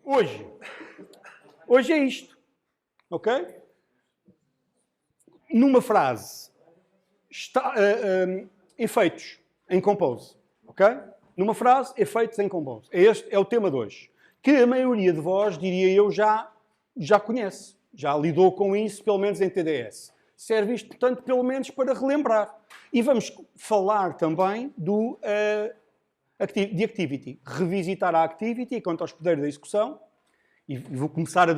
Hoje é isto. Ok? Numa frase, efeitos em Compose. Ok? Numa frase, efeitos em Compose. Este é o tema de hoje. Que a maioria de vós, diria eu, já conhece. Já lidou com isso, pelo menos em TDS. Serve isto, portanto, pelo menos para relembrar. E vamos falar também de Activity. Revisitar a Activity quanto aos poderes da execução. E vou começar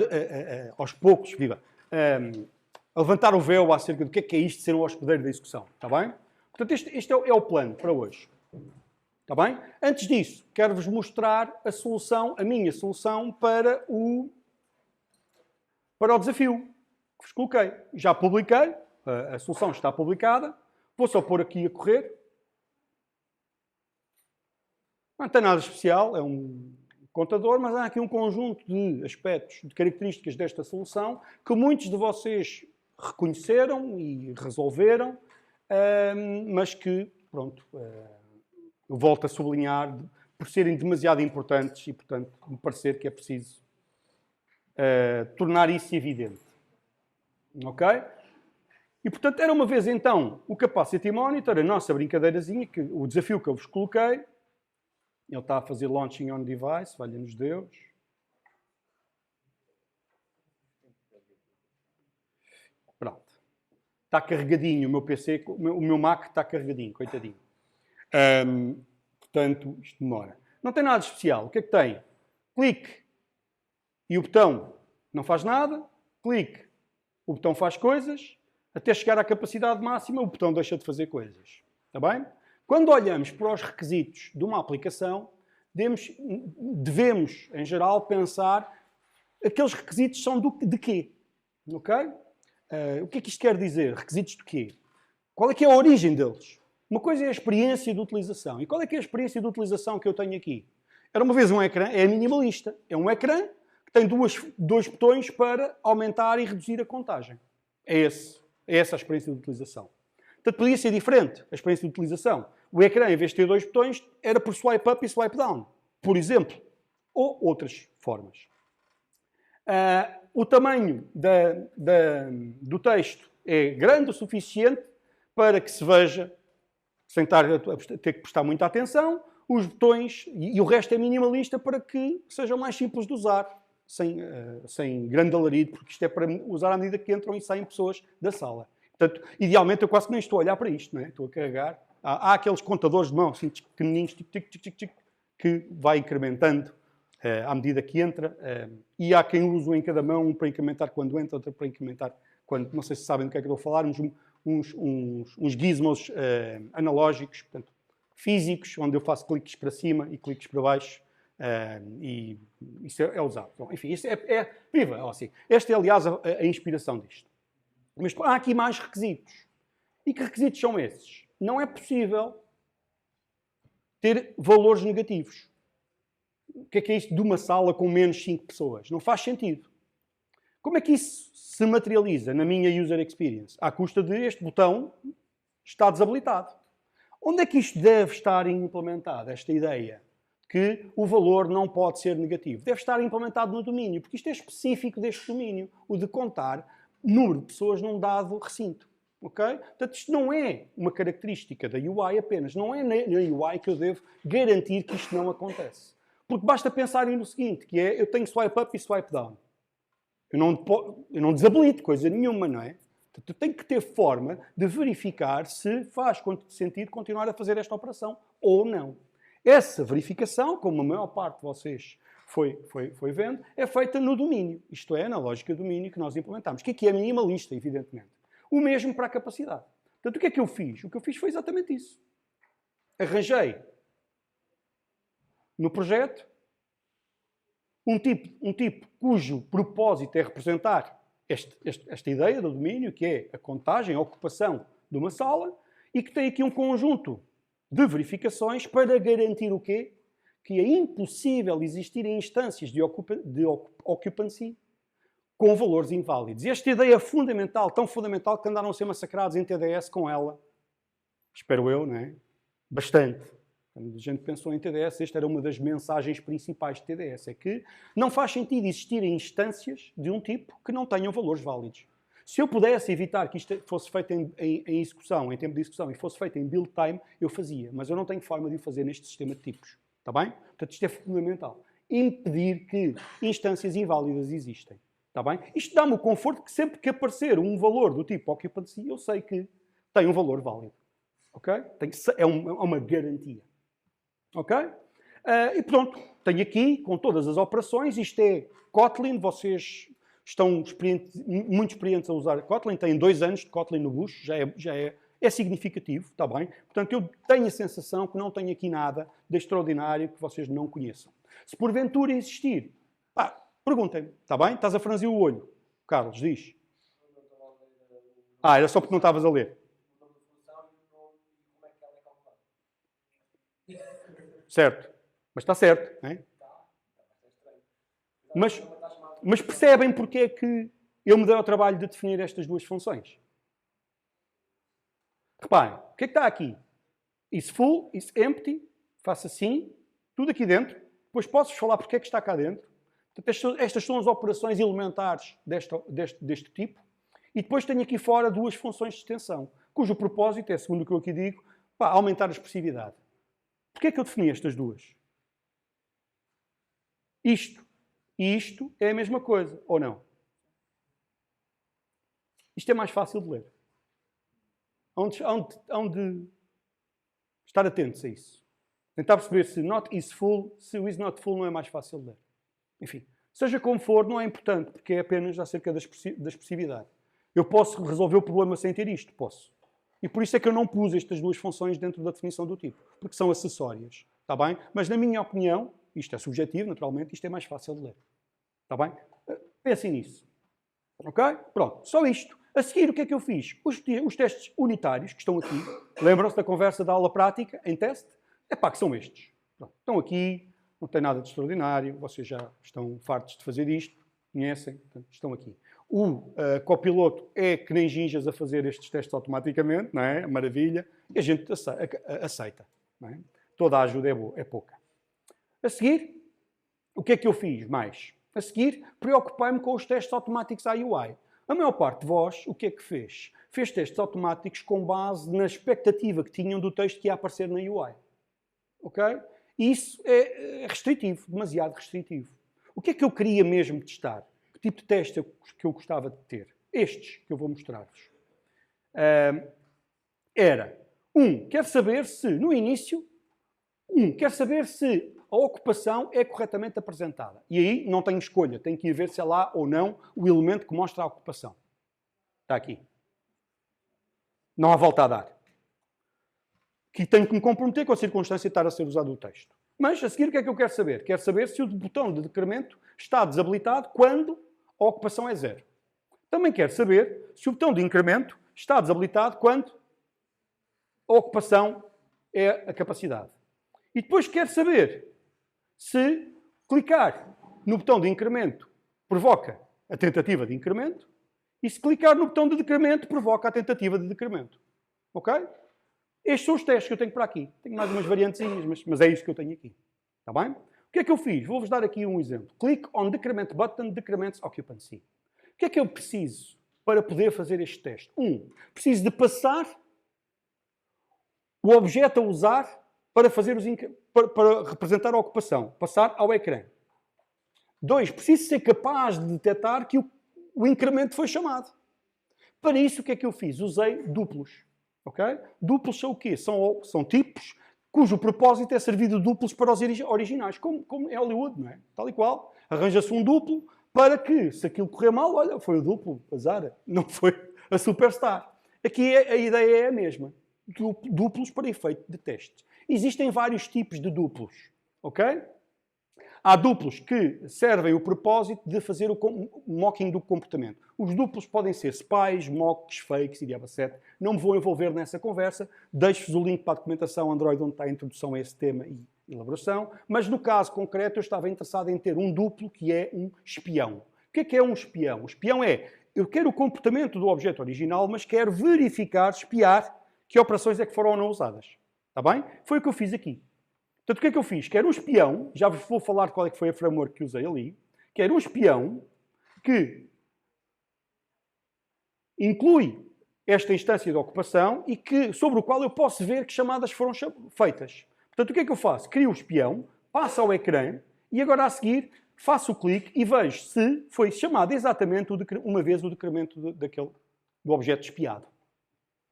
aos poucos, a levantar o véu acerca do que é isto de ser um hospedeiro da execução. Está bem? Portanto, este é o plano para hoje. Está bem? Antes disso, quero-vos mostrar a minha solução para o desafio que vos coloquei. Já publiquei, a solução está publicada. Vou só pôr aqui a correr. Não tem nada especial, é um contador, mas há aqui um conjunto de aspectos, de características desta solução que muitos de vocês reconheceram e resolveram, mas que, pronto, eu volto a sublinhar por serem demasiado importantes e, portanto, me parecer que é preciso tornar isso evidente. Ok? E, portanto, era uma vez então o Capacity Monitor, a nossa brincadeirazinha, o desafio que eu vos coloquei. Ele está a fazer launching on device, valha-nos Deus. Pronto. Está carregadinho o meu PC, o meu Mac está carregadinho, coitadinho. Portanto, isto demora. Não tem nada de especial. O que é que tem? Clique e o botão não faz nada. Clique, o botão faz coisas. Até chegar à capacidade máxima, o botão deixa de fazer coisas. Está bem? Quando olhamos para os requisitos de uma aplicação, devemos, em geral, pensar aqueles requisitos são de quê? Ok? O que é que isto quer dizer? Requisitos de quê? Qual é que é a origem deles? Uma coisa é a experiência de utilização. E qual é que é a experiência de utilização que eu tenho aqui? Era uma vez um ecrã, é minimalista. É um ecrã que tem dois botões para aumentar e reduzir a contagem. É essa a experiência de utilização. Portanto, podia ser diferente a experiência de utilização. O ecrã, em vez de ter dois botões, era por swipe up e swipe down, por exemplo. Ou outras formas. O tamanho do texto é grande o suficiente para que se veja, sem ter que prestar muita atenção, os botões, e o resto é minimalista para que sejam mais simples de usar, sem grande alarido, porque isto é para usar à medida que entram e saem pessoas da sala. Portanto, idealmente, eu quase que nem estou a olhar para isto, não é? Estou a carregar. Há aqueles contadores de mão, assim, pequenininhos, que vai incrementando à medida que entra. E há quem use um em cada mão, um para incrementar quando entra, outro para incrementar quando... Não sei se sabem do que é que eu estou a falar, uns gizmos analógicos, portanto, físicos, onde eu faço cliques para cima e cliques para baixo. E isso é usado. Bom, enfim, isto é viva. Assim. Esta é, aliás, a inspiração disto. Mas há aqui mais requisitos. E que requisitos são esses? Não é possível ter valores negativos. O que é isto de uma sala com menos 5 pessoas? Não faz sentido. Como é que isso se materializa na minha user experience? À custa de este botão está desabilitado. Onde é que isto deve estar implementado? Esta ideia que o valor não pode ser negativo. Deve estar implementado no domínio, porque isto é específico deste domínio, o de contar número de pessoas num dado recinto. Okay? Portanto, isto não é uma característica da UI apenas. Não é na UI que eu devo garantir que isto não acontece. Porque basta pensarem no seguinte, que é, eu tenho swipe up e swipe down. Eu não desabilito coisa nenhuma, não é? Portanto, eu tenho que ter forma de verificar se faz sentido continuar a fazer esta operação ou não. Essa verificação, como a maior parte de vocês foi vendo, é feita no domínio. Isto é, na lógica do domínio que nós implementamos. Que aqui é minimalista, evidentemente. O mesmo para a capacidade. Portanto, o que é que eu fiz? O que eu fiz foi exatamente isso. Arranjei no projeto um tipo cujo propósito é representar esta ideia do domínio, que é a contagem, a ocupação de uma sala, e que tem aqui um conjunto de verificações para garantir o quê? Que é impossível existirem instâncias de occupancy com valores inválidos. E esta ideia é fundamental, tão fundamental, que andaram a ser massacrados em TDS com ela. Espero eu, não é? Bastante. Quando a gente pensou em TDS, esta era uma das mensagens principais de TDS, é que não faz sentido existirem instâncias de um tipo que não tenham valores válidos. Se eu pudesse evitar que isto fosse feito em execução, em tempo de execução, e fosse feito em build time, eu fazia. Mas eu não tenho forma de o fazer neste sistema de tipos. Está bem? Portanto, isto é fundamental. Impedir que instâncias inválidas existem. Está bem? Isto dá-me o conforto que sempre que aparecer um valor do tipo occupancy, eu sei que tem um valor válido. Ok? É uma garantia. Ok? E pronto. Tenho aqui, com todas as operações, isto é Kotlin, vocês estão muito experientes a usar Kotlin, têm 2 anos de Kotlin no bucho, é significativo, está bem? Portanto, eu tenho a sensação que não tenho aqui nada de extraordinário que vocês não conheçam. Se porventura existir, perguntem-me, está bem? Estás a franzir o olho. Carlos, diz. Era só porque não estavas a ler. Certo. Mas está certo, não é? Mas percebem porque é que eu me dei ao trabalho de definir estas duas funções? Reparem, o que é que está aqui? Is full, is empty, faço assim, tudo aqui dentro. Depois posso-vos falar porque é que está cá dentro. Portanto, estas são as operações elementares deste tipo. E depois tenho aqui fora duas funções de extensão, cujo propósito é, segundo o que eu aqui digo, aumentar a expressividade. Porquê é que eu defini estas duas? Isto e isto é a mesma coisa, ou não? Isto é mais fácil de ler. Hão de estar atentos a isso. Tentar perceber se not is full, se o is not full não é mais fácil de ler. Enfim, seja como for, não é importante, porque é apenas acerca da expressividade. Eu posso resolver o problema sem ter isto? Posso. E por isso é que eu não pus estas duas funções dentro da definição do tipo, porque são acessórias. Está bem? Mas na minha opinião, isto é subjetivo, naturalmente, isto é mais fácil de ler. Está bem? Pensem nisso. Ok? Pronto, só isto. A seguir, o que é que eu fiz? Os testes unitários, que estão aqui, lembram-se da conversa da aula prática, em teste? Que são estes. Pronto, estão aqui, não tem nada de extraordinário, vocês já estão fartos de fazer isto, conhecem, portanto, estão aqui. O copiloto é que nem ginjas a fazer estes testes automaticamente, não é? Maravilha. E a gente aceita. Não é? Toda a ajuda é pouca. A seguir, o que é que eu fiz mais? A seguir, preocupei-me com os testes automáticos à UI. A maior parte de vós, o que é que fez? Fez testes automáticos com base na expectativa que tinham do texto que ia aparecer na UI. Ok? E isso é restritivo, demasiado restritivo. O que é que eu queria mesmo testar? Que tipo de teste que eu gostava de ter? Estes que eu vou mostrar-vos. Quer saber se, no início, quer saber se a ocupação é corretamente apresentada. E aí não tenho escolha, tenho que ir ver se é lá ou não o elemento que mostra a ocupação. Está aqui. Não há volta a dar. Que tenho que me comprometer com a circunstância de estar a ser usado o texto. Mas, a seguir, o que é que eu quero saber? Quero saber se o botão de decremento está desabilitado quando a ocupação é 0. Também quero saber se o botão de incremento está desabilitado quando a ocupação é a capacidade. E depois quero saber se clicar no botão de incremento provoca a tentativa de incremento e se clicar no botão de decremento provoca a tentativa de decremento. Ok? Estes são os testes que eu tenho para aqui. Tenho mais umas variantezinhas, mas é isto que eu tenho aqui. Está bem? O que é que eu fiz? Vou-vos dar aqui um exemplo. Click on decrement button, decrements occupancy. O que é que eu preciso para poder fazer este teste? Preciso de passar o objeto a usar para representar a ocupação. Passar ao ecrã. 2, preciso ser capaz de detectar que o incremento foi chamado. Para isso, o que é que eu fiz? Usei duplos. Okay? Duplos são o quê? São tipos cujo propósito é servir de duplos para os originais, como em Hollywood, não é? Tal e qual. Arranja-se um duplo para que, se aquilo correr mal, olha, foi o duplo, azar, não foi a superstar. Aqui a ideia é a mesma. Duplos para efeito de teste. Existem vários tipos de duplos, ok? Há duplos que servem o propósito de fazer o mocking do comportamento. Os duplos podem ser spies, mocks, fakes e diabo 7. Não me vou envolver nessa conversa. Deixo-vos o link para a documentação Android onde está a introdução a esse tema e elaboração. Mas no caso concreto eu estava interessado em ter um duplo que é um espião. O que é um espião? O espião é, eu quero o comportamento do objeto original, mas quero verificar, espiar, que operações é que foram ou não usadas. Está bem? Foi o que eu fiz aqui. Portanto, o que é que eu fiz? Quero um espião, já vos vou falar qual é que foi a framework que usei ali, quero um espião que inclui esta instância de ocupação e sobre o qual eu posso ver que chamadas foram feitas. Portanto, o que é que eu faço? Crio o espião, passo ao ecrã e agora a seguir faço o clique e vejo se foi chamado exatamente uma vez o decremento do objeto espiado.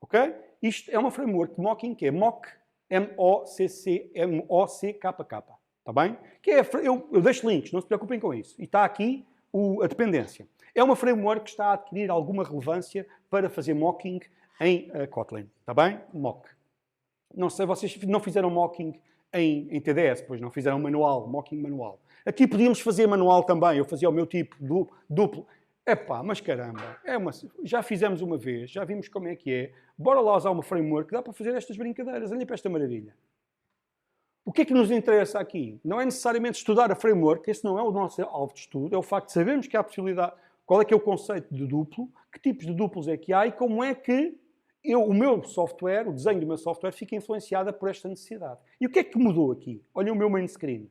Ok? Isto é uma framework de mocking que é mock, M-O-C-K-K. Está bem? Que é, eu deixo links, não se preocupem com isso. E está aqui a dependência. É uma framework que está a adquirir alguma relevância para fazer mocking em Kotlin. Está bem? Mock. Não sei, vocês não fizeram mocking em TDS, pois não fizeram manual, mocking manual. Aqui podíamos fazer manual também. Eu fazia o meu tipo duplo. Epá, mas caramba, já fizemos uma vez, já vimos como é que é. Bora lá usar uma framework que dá para fazer estas brincadeiras. Olha para esta maravilha. O que é que nos interessa aqui? Não é necessariamente estudar a framework, esse não é o nosso alvo de estudo, é o facto de sabermos que há a possibilidade, qual é que é o conceito de duplo, que tipos de duplos é que há e como é que o meu software, o desenho do meu software, fica influenciado por esta necessidade. E o que é que mudou aqui? Olha o meu main screen.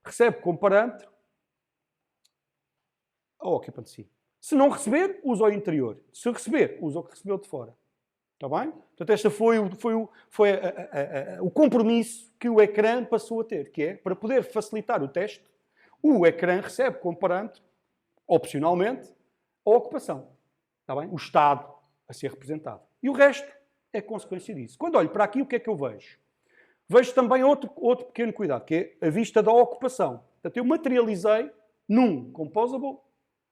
Recebe como parâmetro a occupancy. Se não receber, usa o interior. Se receber, usa o que recebeu de fora. Está bem? Portanto, este foi o compromisso que o ecrã passou a ter, que é, para poder facilitar o teste, o ecrã recebe como parâmetro, opcionalmente, a ocupação. Está bem? O estado a ser representado. E o resto é consequência disso. Quando olho para aqui, o que é que eu vejo? Vejo também outro pequeno cuidado, que é a vista da ocupação. Portanto, eu materializei num composable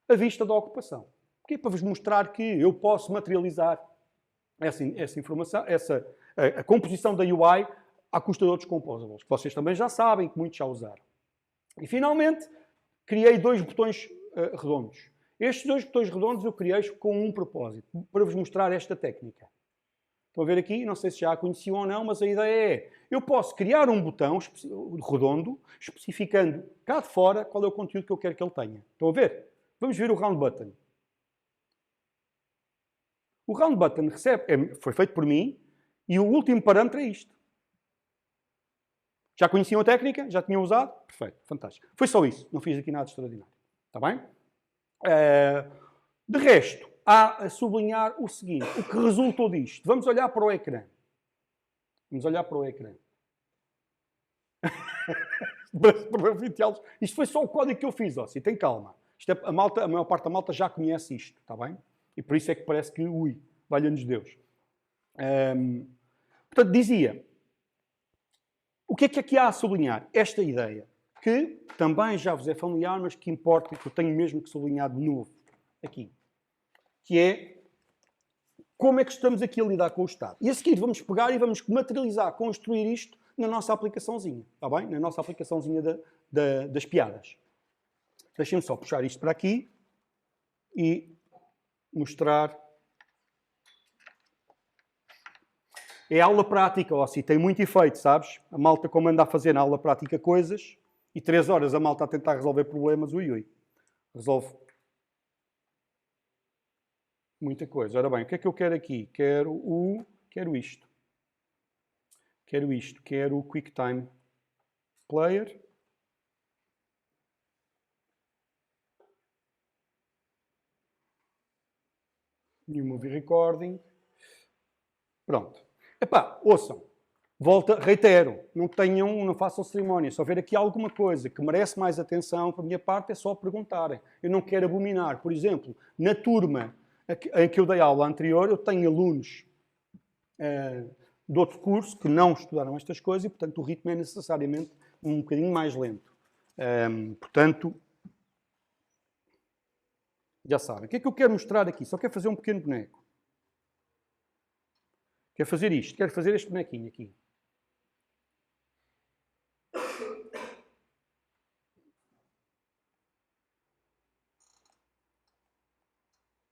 a vista da ocupação. Porque é para vos mostrar que eu posso materializar essa informação, a composição da UI à custa de outros composables, que vocês também já sabem, que muitos já usaram. E, finalmente, criei dois botões redondos. Estes dois botões redondos eu criei com um propósito, para vos mostrar esta técnica. Estão a ver aqui? Não sei se já a conheciam ou não, mas a ideia é, eu posso criar um botão redondo, especificando cá de fora qual é o conteúdo que eu quero que ele tenha. Estão a ver? Vamos ver o round button. O round button foi feito por mim e o último parâmetro é isto. Já conheciam a técnica? Já tinham usado? Perfeito, fantástico. Foi só isso, não fiz aqui nada de extraordinário. Está bem? De resto, há a sublinhar o seguinte, o que resultou disto. Vamos olhar para o ecrã. Vamos olhar para o ecrã. Isto foi só o código que eu fiz, ó. Tem calma. A maior parte da malta já conhece isto, está bem? E por isso é que parece que, valha-nos Deus. Portanto, dizia, o que é que aqui há a sublinhar? Esta ideia, que também já vos é familiar, mas que importa, que eu tenho mesmo que sublinhar de novo, aqui. Que é, como é que estamos aqui a lidar com o Estado? E a seguir vamos pegar e vamos materializar, construir isto na nossa aplicaçãozinha, está bem? Na nossa aplicaçãozinha das piadas. Deixem-me só puxar isto para aqui e mostrar. É aula prática, ó, assim, tem muito efeito, sabes? A malta como anda a fazer na aula prática coisas e 3 horas a malta a tentar resolver problemas, resolve muita coisa. Ora bem, o que é que eu quero aqui? Quero isto. Quero o QuickTime Player. New Movie Recording. Pronto. Epá, ouçam. Reitero, não façam cerimónia. Se houver aqui alguma coisa que merece mais atenção, para a minha parte, é só perguntarem. Eu não quero abominar. Por exemplo, na turma em que eu dei aula anterior, eu tenho alunos de outro curso que não estudaram estas coisas e, portanto, o ritmo é necessariamente um bocadinho mais lento. Portanto, já sabem. O que é que eu quero mostrar aqui? Só quero fazer um pequeno boneco. Quero fazer isto. Quero fazer este bonequinho aqui.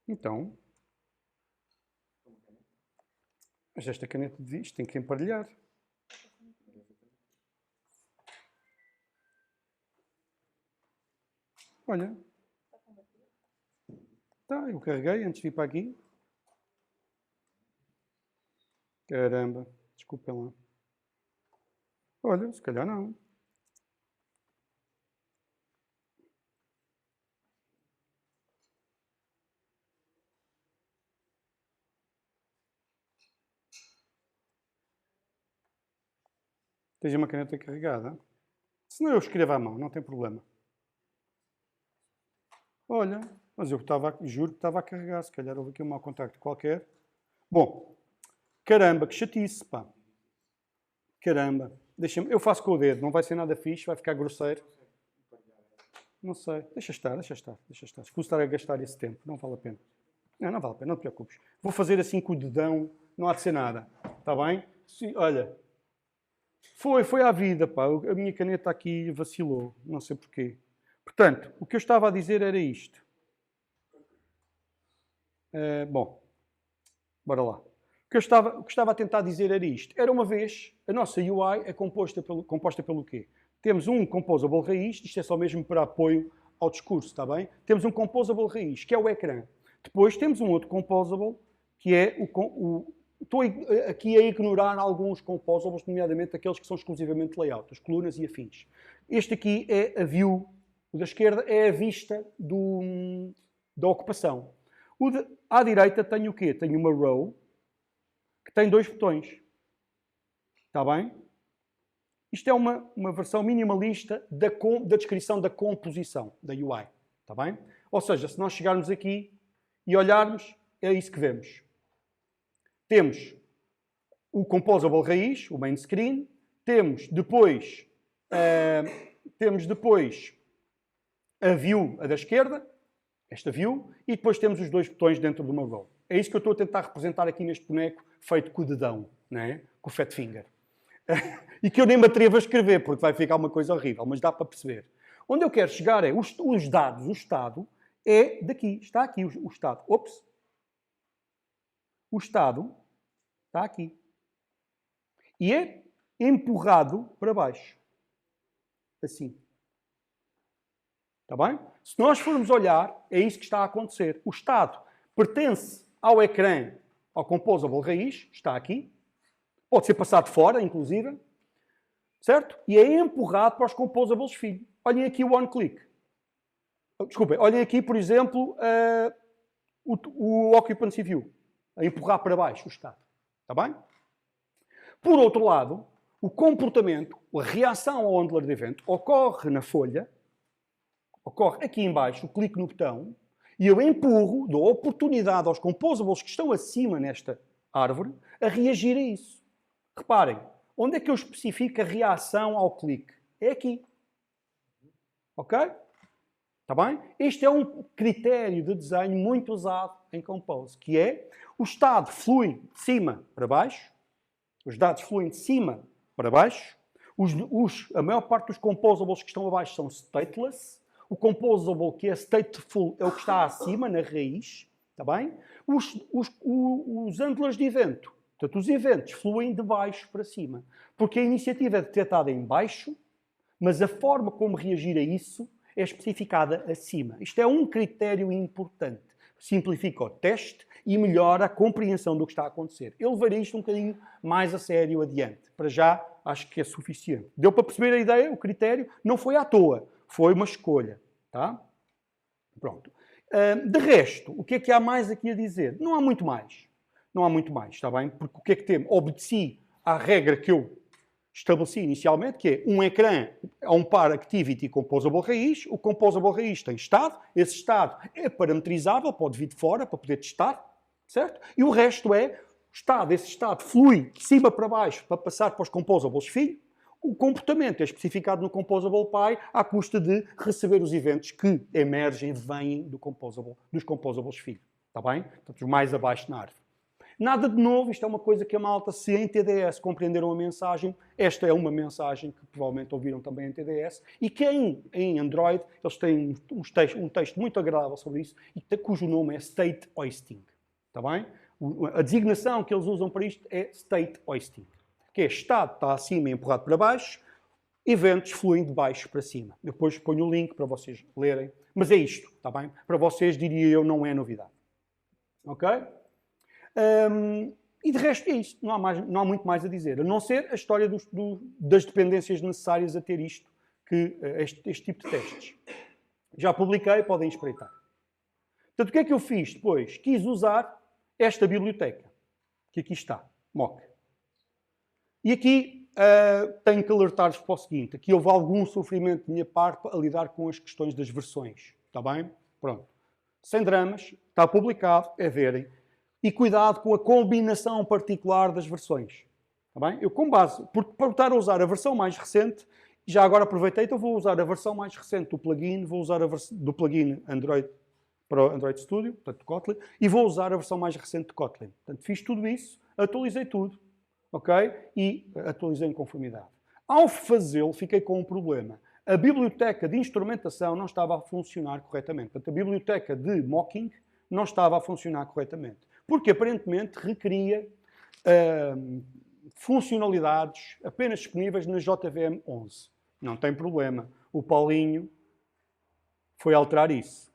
Então, mas esta caneta de isto tem que emparelhar. Olha. Tá, eu carreguei antes de vir para aqui. Caramba, desculpem lá. Olha, se calhar não. Tens uma caneta carregada? Se não, eu escrevo à mão, não tem problema. Olha, mas juro que estava a carregar, se calhar houve aqui um mau contacto qualquer. Bom, caramba, que chatice, pá. Caramba. Eu faço com o dedo, não vai ser nada fixe, vai ficar grosseiro. Não sei. Deixa estar. Escuso estar a gastar esse tempo, não vale a pena. Não vale a pena, não te preocupes. Vou fazer assim com o dedão, não há de ser nada. Está bem? Sim, olha, foi à vida, pá. A minha caneta aqui vacilou, não sei porquê. Portanto, o que eu estava a dizer era isto. Bom, bora lá. O que eu estava a tentar dizer era isto. Era uma vez, a nossa UI é composta pelo quê? Temos um composable raiz, isto é só mesmo para apoio ao discurso, está bem? Temos um composable raiz, que é o ecrã. Depois temos um outro composable, que é estou aqui a ignorar alguns composables, nomeadamente aqueles que são exclusivamente layout, as colunas e afins. Este aqui é a view, o da esquerda é a vista da ocupação. À direita tenho o quê? Tenho uma row, que tem 2 botões. Está bem? Isto é uma versão minimalista da descrição da composição da UI. Está bem? Ou seja, se nós chegarmos aqui e olharmos, é isso que vemos. Temos o composable raiz, o main screen. Temos depois a view, a da esquerda, esta view, e depois temos os 2 botões dentro de uma row. É isso que eu estou a tentar representar aqui neste boneco feito com o dedão, não é? Com o fat finger. E que eu nem me atrevo a escrever, porque vai ficar uma coisa horrível, mas dá para perceber. Onde eu quero chegar é os dados, o estado, é daqui. Está aqui o estado. Ops! O estado está aqui. E é empurrado para baixo. Assim. Está bem? Se nós formos olhar, é isso que está a acontecer. O estado pertence ao ecrã, ao composable raiz, está aqui. Pode ser passado fora, inclusive. Certo? E é empurrado para os composables filho. Olhem aqui o on-click. Desculpem, olhem aqui, por exemplo, o occupancy view. A empurrar para baixo o estado. Está bem? Por outro lado, o comportamento, a reação ao handler de evento, ocorre na folha, ocorre aqui em baixo, clico no botão, e eu empurro, dou oportunidade aos composables que estão acima nesta árvore a reagir a isso. Reparem, onde é que eu especifico a reação ao clique? É aqui. Ok? Está bem? Este é um critério de desenho muito usado em Compose, que é o estado flui de cima para baixo, os dados fluem de cima para baixo, a maior parte dos composables que estão abaixo são stateless, o composable que é stateful é o que está acima, na raiz, está bem? Os handlers de evento, portanto, os eventos fluem de baixo para cima, porque a iniciativa é detectada em baixo, mas a forma como reagir a isso é especificada acima. Isto é um critério importante. Simplifica o teste e melhora a compreensão do que está a acontecer. Eu levarei isto um bocadinho mais a sério adiante. Para já, acho que é suficiente. Deu para perceber a ideia, o critério? Não foi à toa. Foi uma escolha. Tá? Pronto. De resto, o que é que há mais aqui a dizer? Não há muito mais. Não há muito mais, está bem? Porque o que é que temos? Obedeci à regra que eu estabeleci inicialmente, que é um ecrã a um par activity composable raiz. O composable raiz tem estado. Esse estado é parametrizável, pode vir de fora para poder testar, certo? E o resto é estado. Esse estado flui de cima para baixo para passar para os composables filho. O comportamento é especificado no composable pi à custa de receber os eventos que emergem, vêm dos composables filho. Está bem? Portanto, os mais abaixo na árvore. Nada de novo, isto é uma coisa que a malta, se em TDS compreenderam a mensagem, esta é uma mensagem que provavelmente ouviram também em TDS, e que em Android eles têm um texto muito agradável sobre isso, e cujo nome é State Hoisting. Está bem? A designação que eles usam para isto é State Hoisting, que é estado está acima e empurrado para baixo, eventos fluem de baixo para cima. Depois ponho o link para vocês lerem, mas é isto, está bem? Para vocês, diria eu, não é novidade. Ok? E de resto é isto. Não há muito mais a dizer. A não ser a história das dependências necessárias a ter isto, este tipo de testes. Já publiquei, podem espreitar. Portanto, o que é que eu fiz depois? Quis usar esta biblioteca, que aqui está, mock. E aqui tenho que alertar-vos para o seguinte. Aqui houve algum sofrimento de minha parte a lidar com as questões das versões. Está bem? Pronto. Sem dramas, está publicado, é verem. E cuidado com a combinação particular das versões. Está bem? Eu, com base, por estar a usar a versão mais recente, já agora aproveitei, então vou usar a versão mais recente do plugin, vou usar do plugin Android para o Android Studio, portanto, Kotlin, e vou usar a versão mais recente de Kotlin. Portanto, fiz tudo isso, atualizei tudo, ok? E atualizei em conformidade. Ao fazê-lo, fiquei com um problema. A biblioteca de instrumentação não estava a funcionar corretamente. Portanto, a biblioteca de mocking não estava a funcionar corretamente. Porque, aparentemente, requeria funcionalidades apenas disponíveis na JVM 11. Não tem problema. O Paulinho foi alterar isso.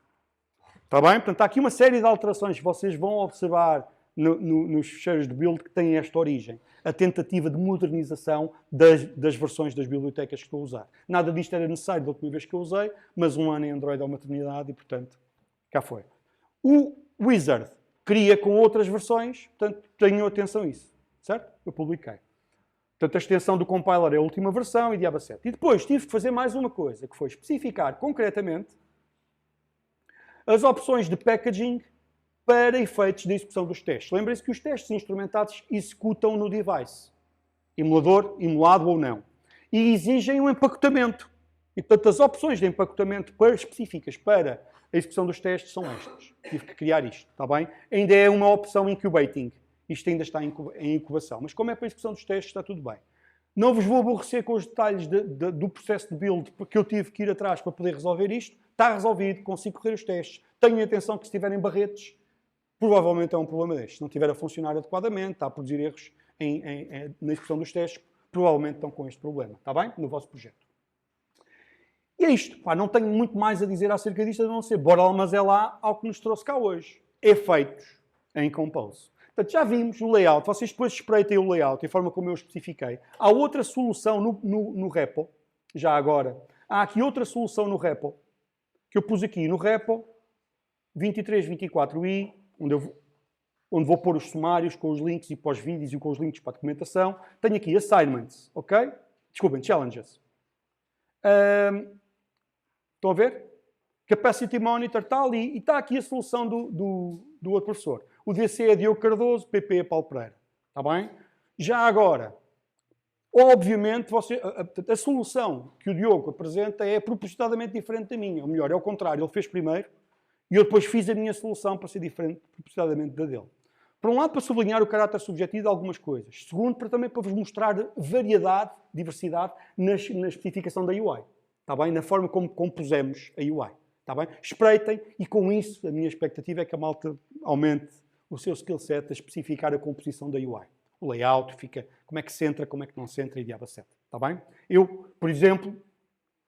Está bem? Portanto, há aqui uma série de alterações que vocês vão observar nos ficheiros de build que têm esta origem. A tentativa de modernização das versões das bibliotecas que estou a usar. Nada disto era necessário da última vez que eu usei, mas um ano em Android é uma eternidade e, portanto, cá foi. O Wizard cria com outras versões, portanto, tenham atenção a isso. Certo? Eu publiquei. Portanto, a extensão do compiler é a última versão e diabo 7. E depois tive que fazer mais uma coisa, que foi especificar concretamente as opções de packaging para efeitos de execução dos testes. Lembrem-se que os testes instrumentados executam no device, emulado ou não, e exigem um empacotamento. E, portanto, as opções de empacotamento específicas para a execução dos testes são estas. Tive que criar isto, está bem? Ainda é uma opção incubating. Isto ainda está em incubação. Mas como é para a execução dos testes, está tudo bem. Não vos vou aborrecer com os detalhes do processo de build, porque eu tive que ir atrás para poder resolver isto. Está resolvido, consigo correr os testes. Tenham atenção que se tiverem barretes, provavelmente é um problema deste. Se não estiver a funcionar adequadamente, está a produzir erros na execução dos testes, provavelmente estão com este problema. Está bem? No vosso projeto. E é isto. Pá, não tenho muito mais a dizer acerca disto, a não ser bora lá ao que nos trouxe cá hoje. Efeitos em Compose. Portanto, já vimos o layout. Vocês depois espreitem o layout e a forma como eu especifiquei. Há outra solução no repo. Já agora. Há aqui outra solução no repo. Que eu pus aqui no repo 2324i, onde vou pôr os sumários com os links e para os vídeos e com os links para a documentação. Tenho aqui assignments, ok? Desculpem, challenges. Estão a ver? Capacity Monitor está ali e está aqui a solução do outro professor. O DC é Diogo Cardoso, PP é Paulo Pereira. Está bem? Já agora, obviamente, a solução que o Diogo apresenta é propositadamente diferente da minha. Ou melhor, é o contrário. Ele fez primeiro e eu depois fiz a minha solução para ser diferente propositadamente da dele. Por um lado, para sublinhar o caráter subjetivo de algumas coisas. Segundo, também para vos mostrar variedade, diversidade na especificação da UI. Está bem? Na forma como compusemos a UI. Está bem? Espreitem e com isso a minha expectativa é que a malta aumente o seu skill set a especificar a composição da UI. O layout, fica como é que se entra, como é que não se entra e diabo 7. Está bem? Eu, por exemplo,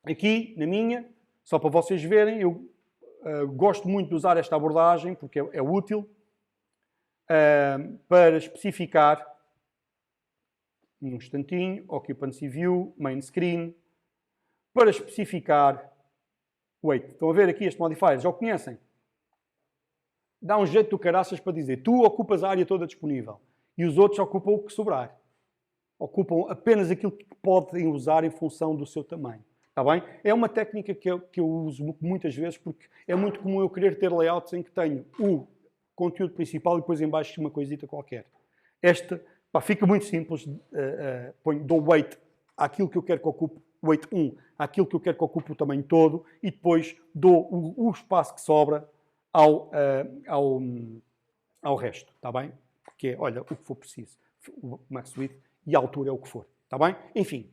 aqui na minha, só para vocês verem, eu gosto muito de usar esta abordagem porque é útil para especificar um instantinho, Occupancy View, Main Screen, para especificar Wait, estão a ver aqui este modifier? Já o conhecem? Dá um jeito do caraças para dizer tu ocupas a área toda disponível e os outros ocupam o que sobrar. Ocupam apenas aquilo que podem usar em função do seu tamanho. Está bem? É uma técnica que eu uso muitas vezes porque é muito comum eu querer ter layouts em que tenho o conteúdo principal e depois em baixo uma coisita qualquer. Esta fica muito simples. Dou weight àquilo que eu quero que ocupe weight 1, àquilo que eu quero que ocupe o tamanho todo e depois dou o espaço que sobra ao resto. Está bem? Porque é, olha, o que for preciso. O max width e a altura é o que for. Está bem? Enfim.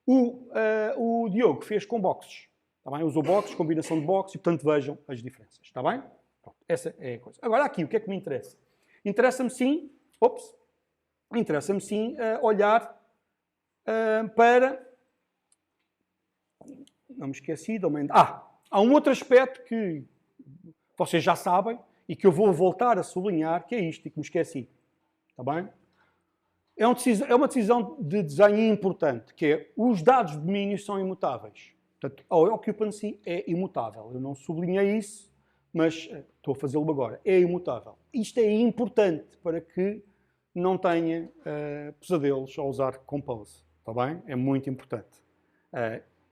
O Diogo fez com boxes. Está bem? Usou boxes, combinação de boxes e, portanto, vejam as diferenças. Está bem? Pronto, essa é a coisa. Agora, aqui, o que é que me interessa? Interessa-me sim olhar para... Não me esqueci. Há um outro aspecto que vocês já sabem e que eu vou voltar a sublinhar, que é isto, e que me esqueci. Está bem? é uma decisão de desenho importante, que é os dados de domínio são imutáveis. Portanto, a occupancy é imutável. Eu não sublinhei isso, mas estou a fazê-lo agora. É imutável. Isto é importante para que não tenha pesadelos ao usar Compose. Está bem? É muito importante.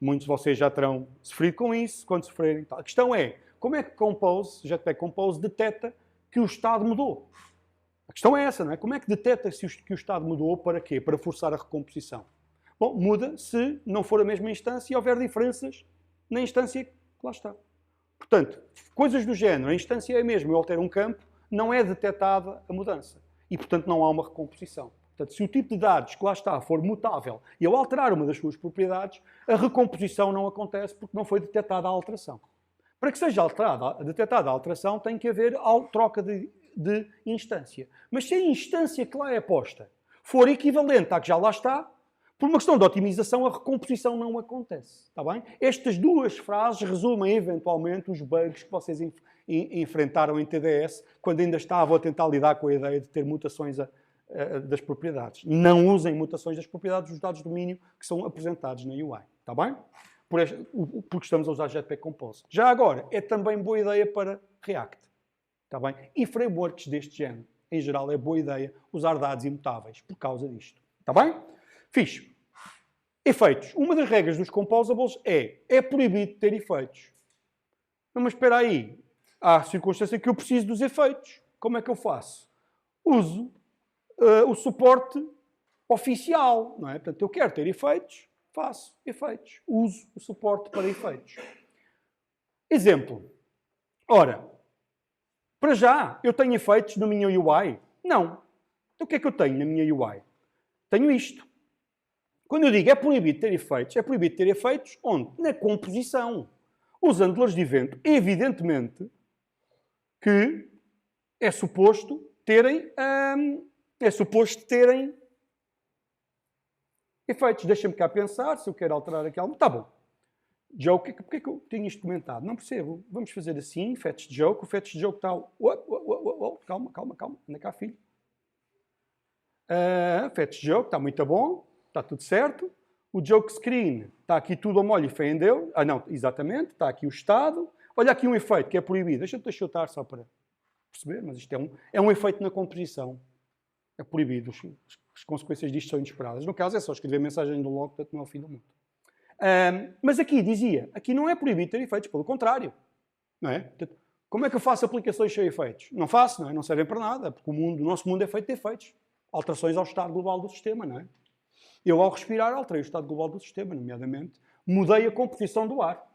Muitos de vocês já terão sofrido com isso, quando sofrerem. A questão é, como é que Compose, Jetpack Compose, detecta que o estado mudou? A questão é essa, não é? Como é que detecta que o estado mudou para quê? Para forçar a recomposição. Bom, muda se não for a mesma instância e houver diferenças na instância que lá está. Portanto, coisas do género, a instância é a mesma, eu altero um campo, não é detectada a mudança. E, portanto, não há uma recomposição. Portanto, se o tipo de dados que lá está for mutável e eu alterar uma das suas propriedades, a recomposição não acontece porque não foi detectada a alteração. Para que seja detectada a alteração, tem que haver troca de instância. Mas se a instância que lá é posta for equivalente à que já lá está, por uma questão de otimização, a recomposição não acontece. Está bem? Estas duas frases resumem, eventualmente, os bugs que vocês enfrentaram em TDS quando ainda estavam a tentar lidar com a ideia de ter mutações das propriedades. Não usem mutações das propriedades dos dados de domínio que são apresentados na UI. Está bem? Porque estamos a usar Jetpack Compose. Já agora, é também boa ideia para React. Está bem? E frameworks deste género. Em geral, é boa ideia usar dados imutáveis por causa disto. Está bem? Fixe. Efeitos. Uma das regras dos composables é proibido ter efeitos. Mas espera aí. Há circunstância que eu preciso dos efeitos. Como é que eu faço? Uso o suporte oficial. Não é? Portanto, eu quero ter efeitos, faço efeitos. Uso o suporte para efeitos. Exemplo. Ora, para já, eu tenho efeitos na minha UI? Não. Então o que é que eu tenho na minha UI? Tenho isto. Quando eu digo é proibido ter efeitos onde? Na composição. Os handlers de evento, evidentemente, que é suposto terem efeitos. Deixa-me cá pensar se eu quero alterar aqui algo. Está bom. Joke, porque é que eu tenho isto comentado? Não percebo. Vamos fazer assim, fetch joke. O fetch joke está... Calma. Anda cá, filho. Fetch joke, está muito bom. Está tudo certo. O joke screen, está aqui tudo ao molho e fé em Deus. Não, exatamente. Está aqui o estado. Olha aqui um efeito que é proibido. Deixa-te chutar só para perceber, mas isto é um efeito na composição. É proibido. As consequências disto são inesperadas. No caso, é só escrever mensagem do log, portanto não é o fim do mundo. Mas aqui dizia, aqui não é proibido ter efeitos, pelo contrário. Não é? Portanto, como é que eu faço aplicações sem efeitos? Não faço, não é? Não servem para nada, porque o nosso mundo é feito de efeitos. Alterações ao estado global do sistema, não é? Eu, ao respirar, alterei o estado global do sistema, nomeadamente, mudei a composição do ar,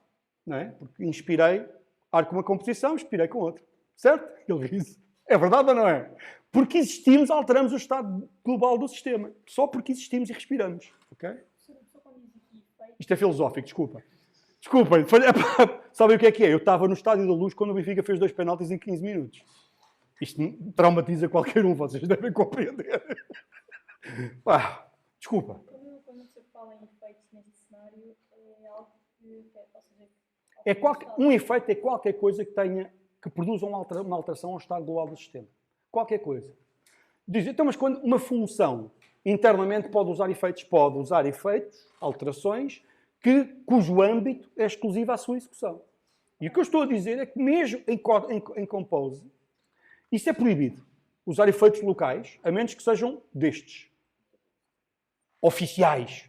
não é? Porque inspirei ar com uma composição, expirei com outra. Certo? Ele disse. É verdade ou não é? Porque existimos, alteramos o estado global do sistema. Só porque existimos e respiramos. Ok? Isto é filosófico, desculpa. Desculpem. Sabem o que é? Eu estava no Estádio da Luz quando o Benfica fez 2 penaltis em 15 minutos. Isto traumatiza qualquer um, vocês devem compreender. Desculpa. Quando você fala em efeitos neste cenário, é algo que... Um efeito é qualquer coisa que produza uma alteração ao estado global do sistema. Qualquer coisa. Diz, então, mas quando uma função internamente pode usar efeitos, alterações, cujo âmbito é exclusivo à sua execução. E o que eu estou a dizer é que mesmo em Compose, isso é proibido. Usar efeitos locais, a menos que sejam destes. Oficiais.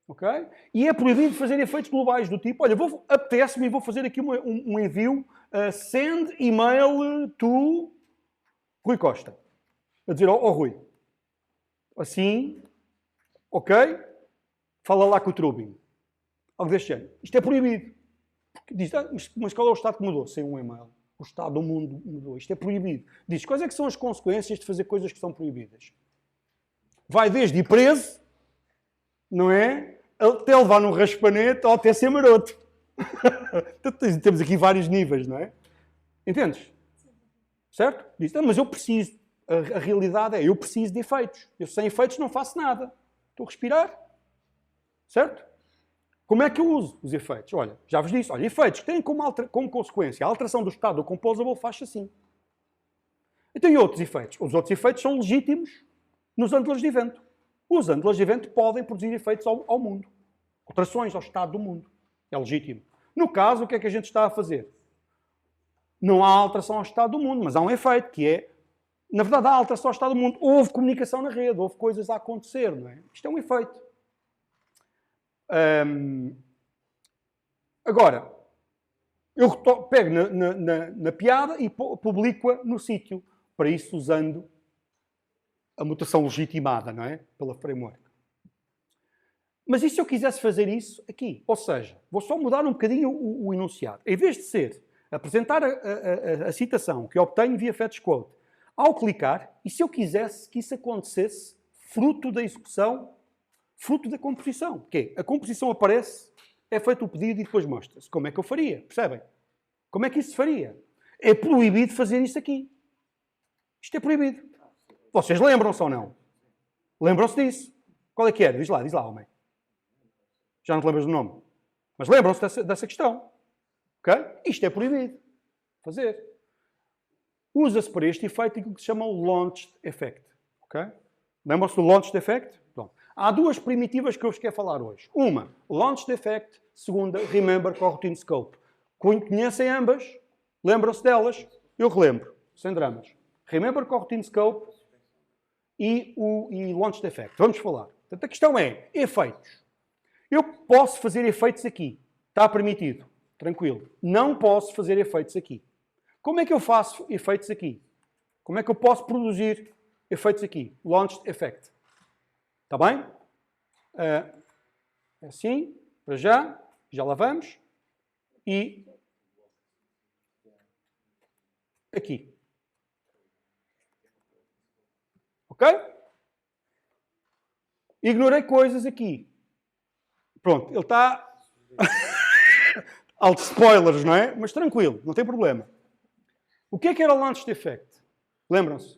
Ok? E é proibido fazer efeitos globais do tipo, olha, apetece-me e vou fazer aqui um envio, send email to Rui Costa. A dizer, Rui, assim, ok? Fala lá com o Trubin. Algo deste género. Isto é proibido. Porque diz, mas qual é o estado que mudou? Sem um e-mail. O estado do mundo mudou. Isto é proibido. Diz, quais é que são as consequências de fazer coisas que são proibidas? Vai desde ir preso, não é? Até levar num raspanete ou até ser maroto. Temos aqui vários níveis, não é? Entendes? Certo? Diz, mas eu preciso. A realidade é, eu preciso de efeitos. Eu sem efeitos não faço nada. Estou a respirar. Certo? Como é que eu uso os efeitos? Olha, já vos disse. Olha, efeitos que têm como consequência a alteração do estado do composable faz assim. E tem outros efeitos. Os outros efeitos são legítimos nos handlers de evento. Os handlers de evento podem produzir efeitos ao mundo. Alterações ao estado do mundo. É legítimo. No caso, o que é que a gente está a fazer? Não há alteração ao estado do mundo, mas há um efeito, que é, na verdade, há alteração ao estado do mundo. Houve comunicação na rede, houve coisas a acontecer, não é? Isto é um efeito. Agora, eu pego na piada e publico-a no sítio. Para isso, usando a mutação legitimada, não é? Pela framework. Mas e se eu quisesse fazer isso aqui? Ou seja, vou só mudar um bocadinho o enunciado. Em vez de ser apresentar a citação que obtenho via fetchQuote, ao clicar, e se eu quisesse que isso acontecesse fruto da execução, fruto da composição? Que é, a composição aparece, é feito o pedido e depois mostra-se. Como é que eu faria? Percebem? Como é que isso se faria? É proibido fazer isso aqui. Isto é proibido. Vocês lembram-se ou não? Lembram-se disso? Qual é que era? Diz lá, homem. Já não te lembras do nome. Mas lembram-se dessa questão. Ok? Isto é proibido. Fazer. Usa-se para este efeito aquilo que se chama o Launched Effect. Ok? Lembram-se do Launched Effect? Bom, há duas primitivas que eu vos quero falar hoje. Uma, Launched Effect. Segunda, Remember Coroutine Scope. Conhecem ambas? Lembram-se delas? Eu relembro. Sem dramas. Remember Coroutine Scope e Launched Effect. Vamos falar. Portanto, a questão é efeitos. Eu posso fazer efeitos aqui. Está permitido. Tranquilo. Não posso fazer efeitos aqui. Como é que eu faço efeitos aqui? Como é que eu posso produzir efeitos aqui? Launched Effect. Está bem? Assim, para já. Já lá vamos. E aqui. Ok? Ignorei coisas aqui. Pronto, ele está... Altos spoilers, não é? Mas tranquilo, não tem problema. O que era o Launched Effect? Lembram-se?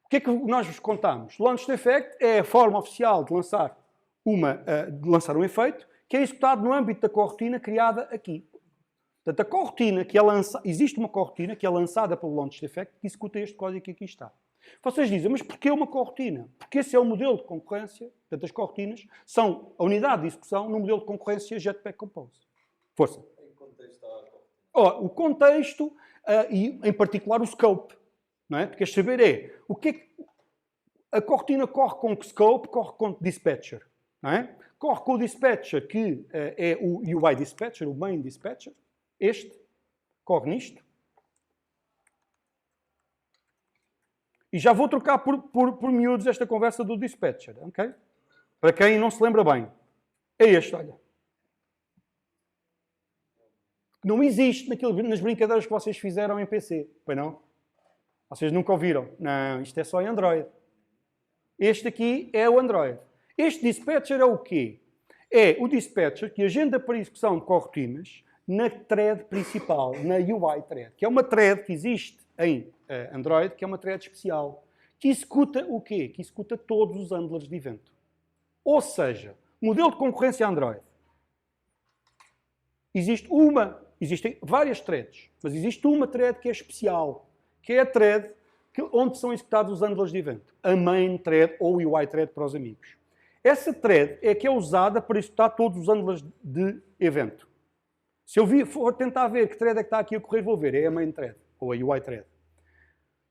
O que é que nós vos contamos? Launched Effect é a forma oficial de lançar um efeito que é executado no âmbito da corrotina criada aqui. Portanto, a corrotina que é existe uma corrotina que é lançada pelo Launched Effect que executa este código que aqui está. Vocês dizem, mas porquê uma corrotina? Porque esse é o modelo de concorrência. Portanto, as corrotinas são a unidade de execução no modelo de concorrência Jetpack Compose. Força. Em que contexto está a corrotina? O contexto e, em particular, o scope. Não é? O que queres saber é o que é que a corrotina corre com que scope, corre com que dispatcher. Não é? Corre com o dispatcher, que é o UI dispatcher, o main dispatcher. Este corre nisto. E já vou trocar por miúdos esta conversa do dispatcher, ok? Para quem não se lembra bem. É este, olha. Não existe nas brincadeiras que vocês fizeram em PC, pois não? Vocês nunca ouviram. Não, isto é só em Android. Este aqui é o Android. Este dispatcher é o quê? É o dispatcher que agenda para execução de corrotinas na thread principal, na UI thread, que é uma thread que existe em Android, que é uma thread especial, que executa o quê? Que executa todos os handlers de evento. Ou seja, modelo de concorrência Android. Existem várias threads, mas existe uma thread que é especial, que é a thread onde são executados os handlers de evento. A main thread ou UI thread para os amigos. Essa thread é que é usada para executar todos os handlers de evento. Se eu for tentar ver que thread é que está aqui a correr, vou ver. É a main thread ou a UI thread.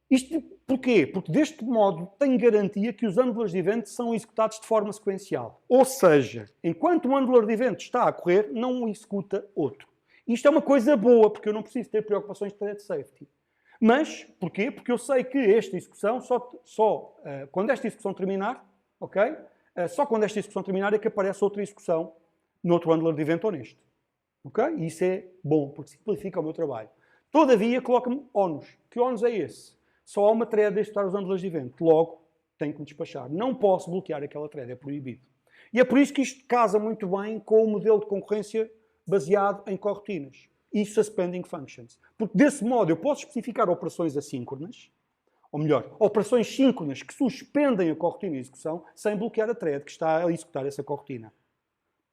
Isto porquê? Porque deste modo tem garantia que os handlers de evento são executados de forma sequencial. Ou seja, enquanto um handler de evento está a correr, não executa outro. Isto é uma coisa boa, porque eu não preciso ter preocupações de thread safety. Mas, porquê? Porque eu sei que esta execução, quando esta execução terminar, ok? Só quando esta execução terminar é que aparece outra execução noutro handler de evento ou neste. Ok? E isso é bom, porque simplifica o meu trabalho. Todavia, coloca-me ónus. Que ónus é esse? Só há uma thread a executar os handlers de evento. Logo, tenho que me despachar. Não posso bloquear aquela thread, é proibido. E é por isso que isto casa muito bem com o modelo de concorrência baseado em corrotinas e suspending functions. Porque desse modo eu posso especificar operações assíncronas, ou melhor, operações síncronas que suspendem a corrotina de execução sem bloquear a thread que está a executar essa corrotina.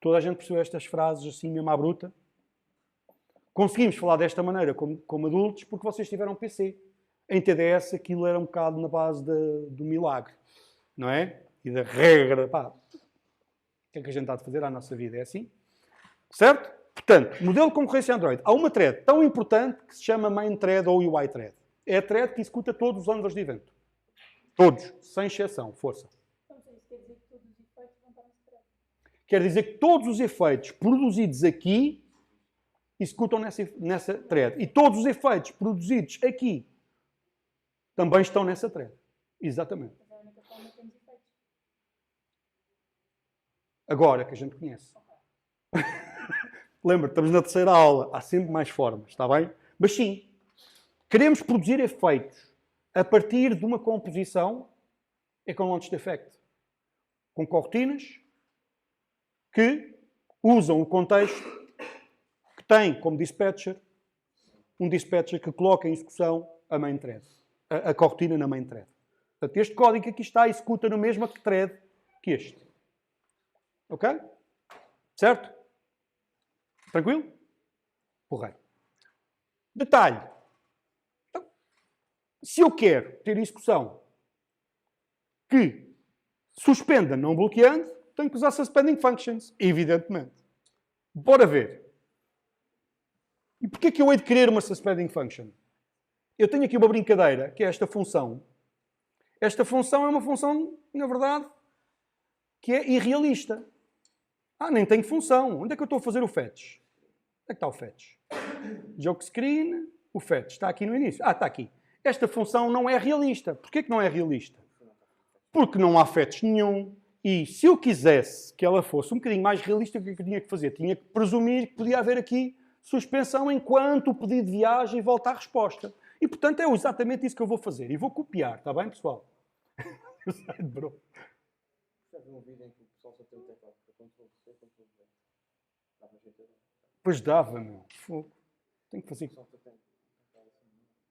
Toda a gente percebeu estas frases assim mesmo à bruta? Conseguimos falar desta maneira como adultos porque vocês tiveram PC. Em TDS aquilo era um bocado na base do milagre, não é? e da regra. Pá, o que é que a gente está a fazer à nossa vida? É assim? Certo? Portanto, modelo de concorrência Android. Há uma thread tão importante que se chama main thread ou UI thread. É a thread que executa todos os unders de evento. Todos, sem exceção. Força. Então, isso quer dizer que todos os efeitos vão estar nesse thread. Quer dizer que todos os efeitos produzidos aqui executam nessa thread. E todos os efeitos produzidos aqui também estão nessa thread. Exatamente. Mas é a única forma que temos efeitos. Agora que a gente conhece. Lembra, estamos na terceira aula. Há sempre mais formas, está bem? Mas sim, queremos produzir efeitos a partir de uma composição é com launch effect. Com cortinas que usam o contexto que tem como dispatcher um dispatcher que coloca em execução a main thread. A cortina na main thread. Portanto, este código que aqui está executa no mesmo thread que este. Ok? Certo? Tranquilo? Porreiro. Detalhe. Então, se eu quero ter execução que suspenda não bloqueando, tenho que usar suspending functions, evidentemente. Bora ver. E porquê que eu hei de querer uma suspending function? Eu tenho aqui uma brincadeira, que é esta função. Esta função é uma função, na verdade, que é irrealista. Nem tenho função. Onde é que eu estou a fazer o fetch? Onde é que está o fetch? Joke screen, o fetch. Está aqui no início. Está aqui. Esta função não é realista. Porquê que não é realista? Porque não há fetch nenhum. E se eu quisesse que ela fosse um bocadinho mais realista, o que é que eu tinha que fazer? Tinha que presumir que podia haver aqui suspensão enquanto o pedido de viagem volta à resposta. E, portanto, é exatamente isso que eu vou fazer. E vou copiar. Está bem, pessoal? Bro. Um vídeo em que o pessoal só tem o teclado para Ctrl+C, Ctrl+V. Dá para gente. Pois dava, meu. Fogo. Tenho que fazer.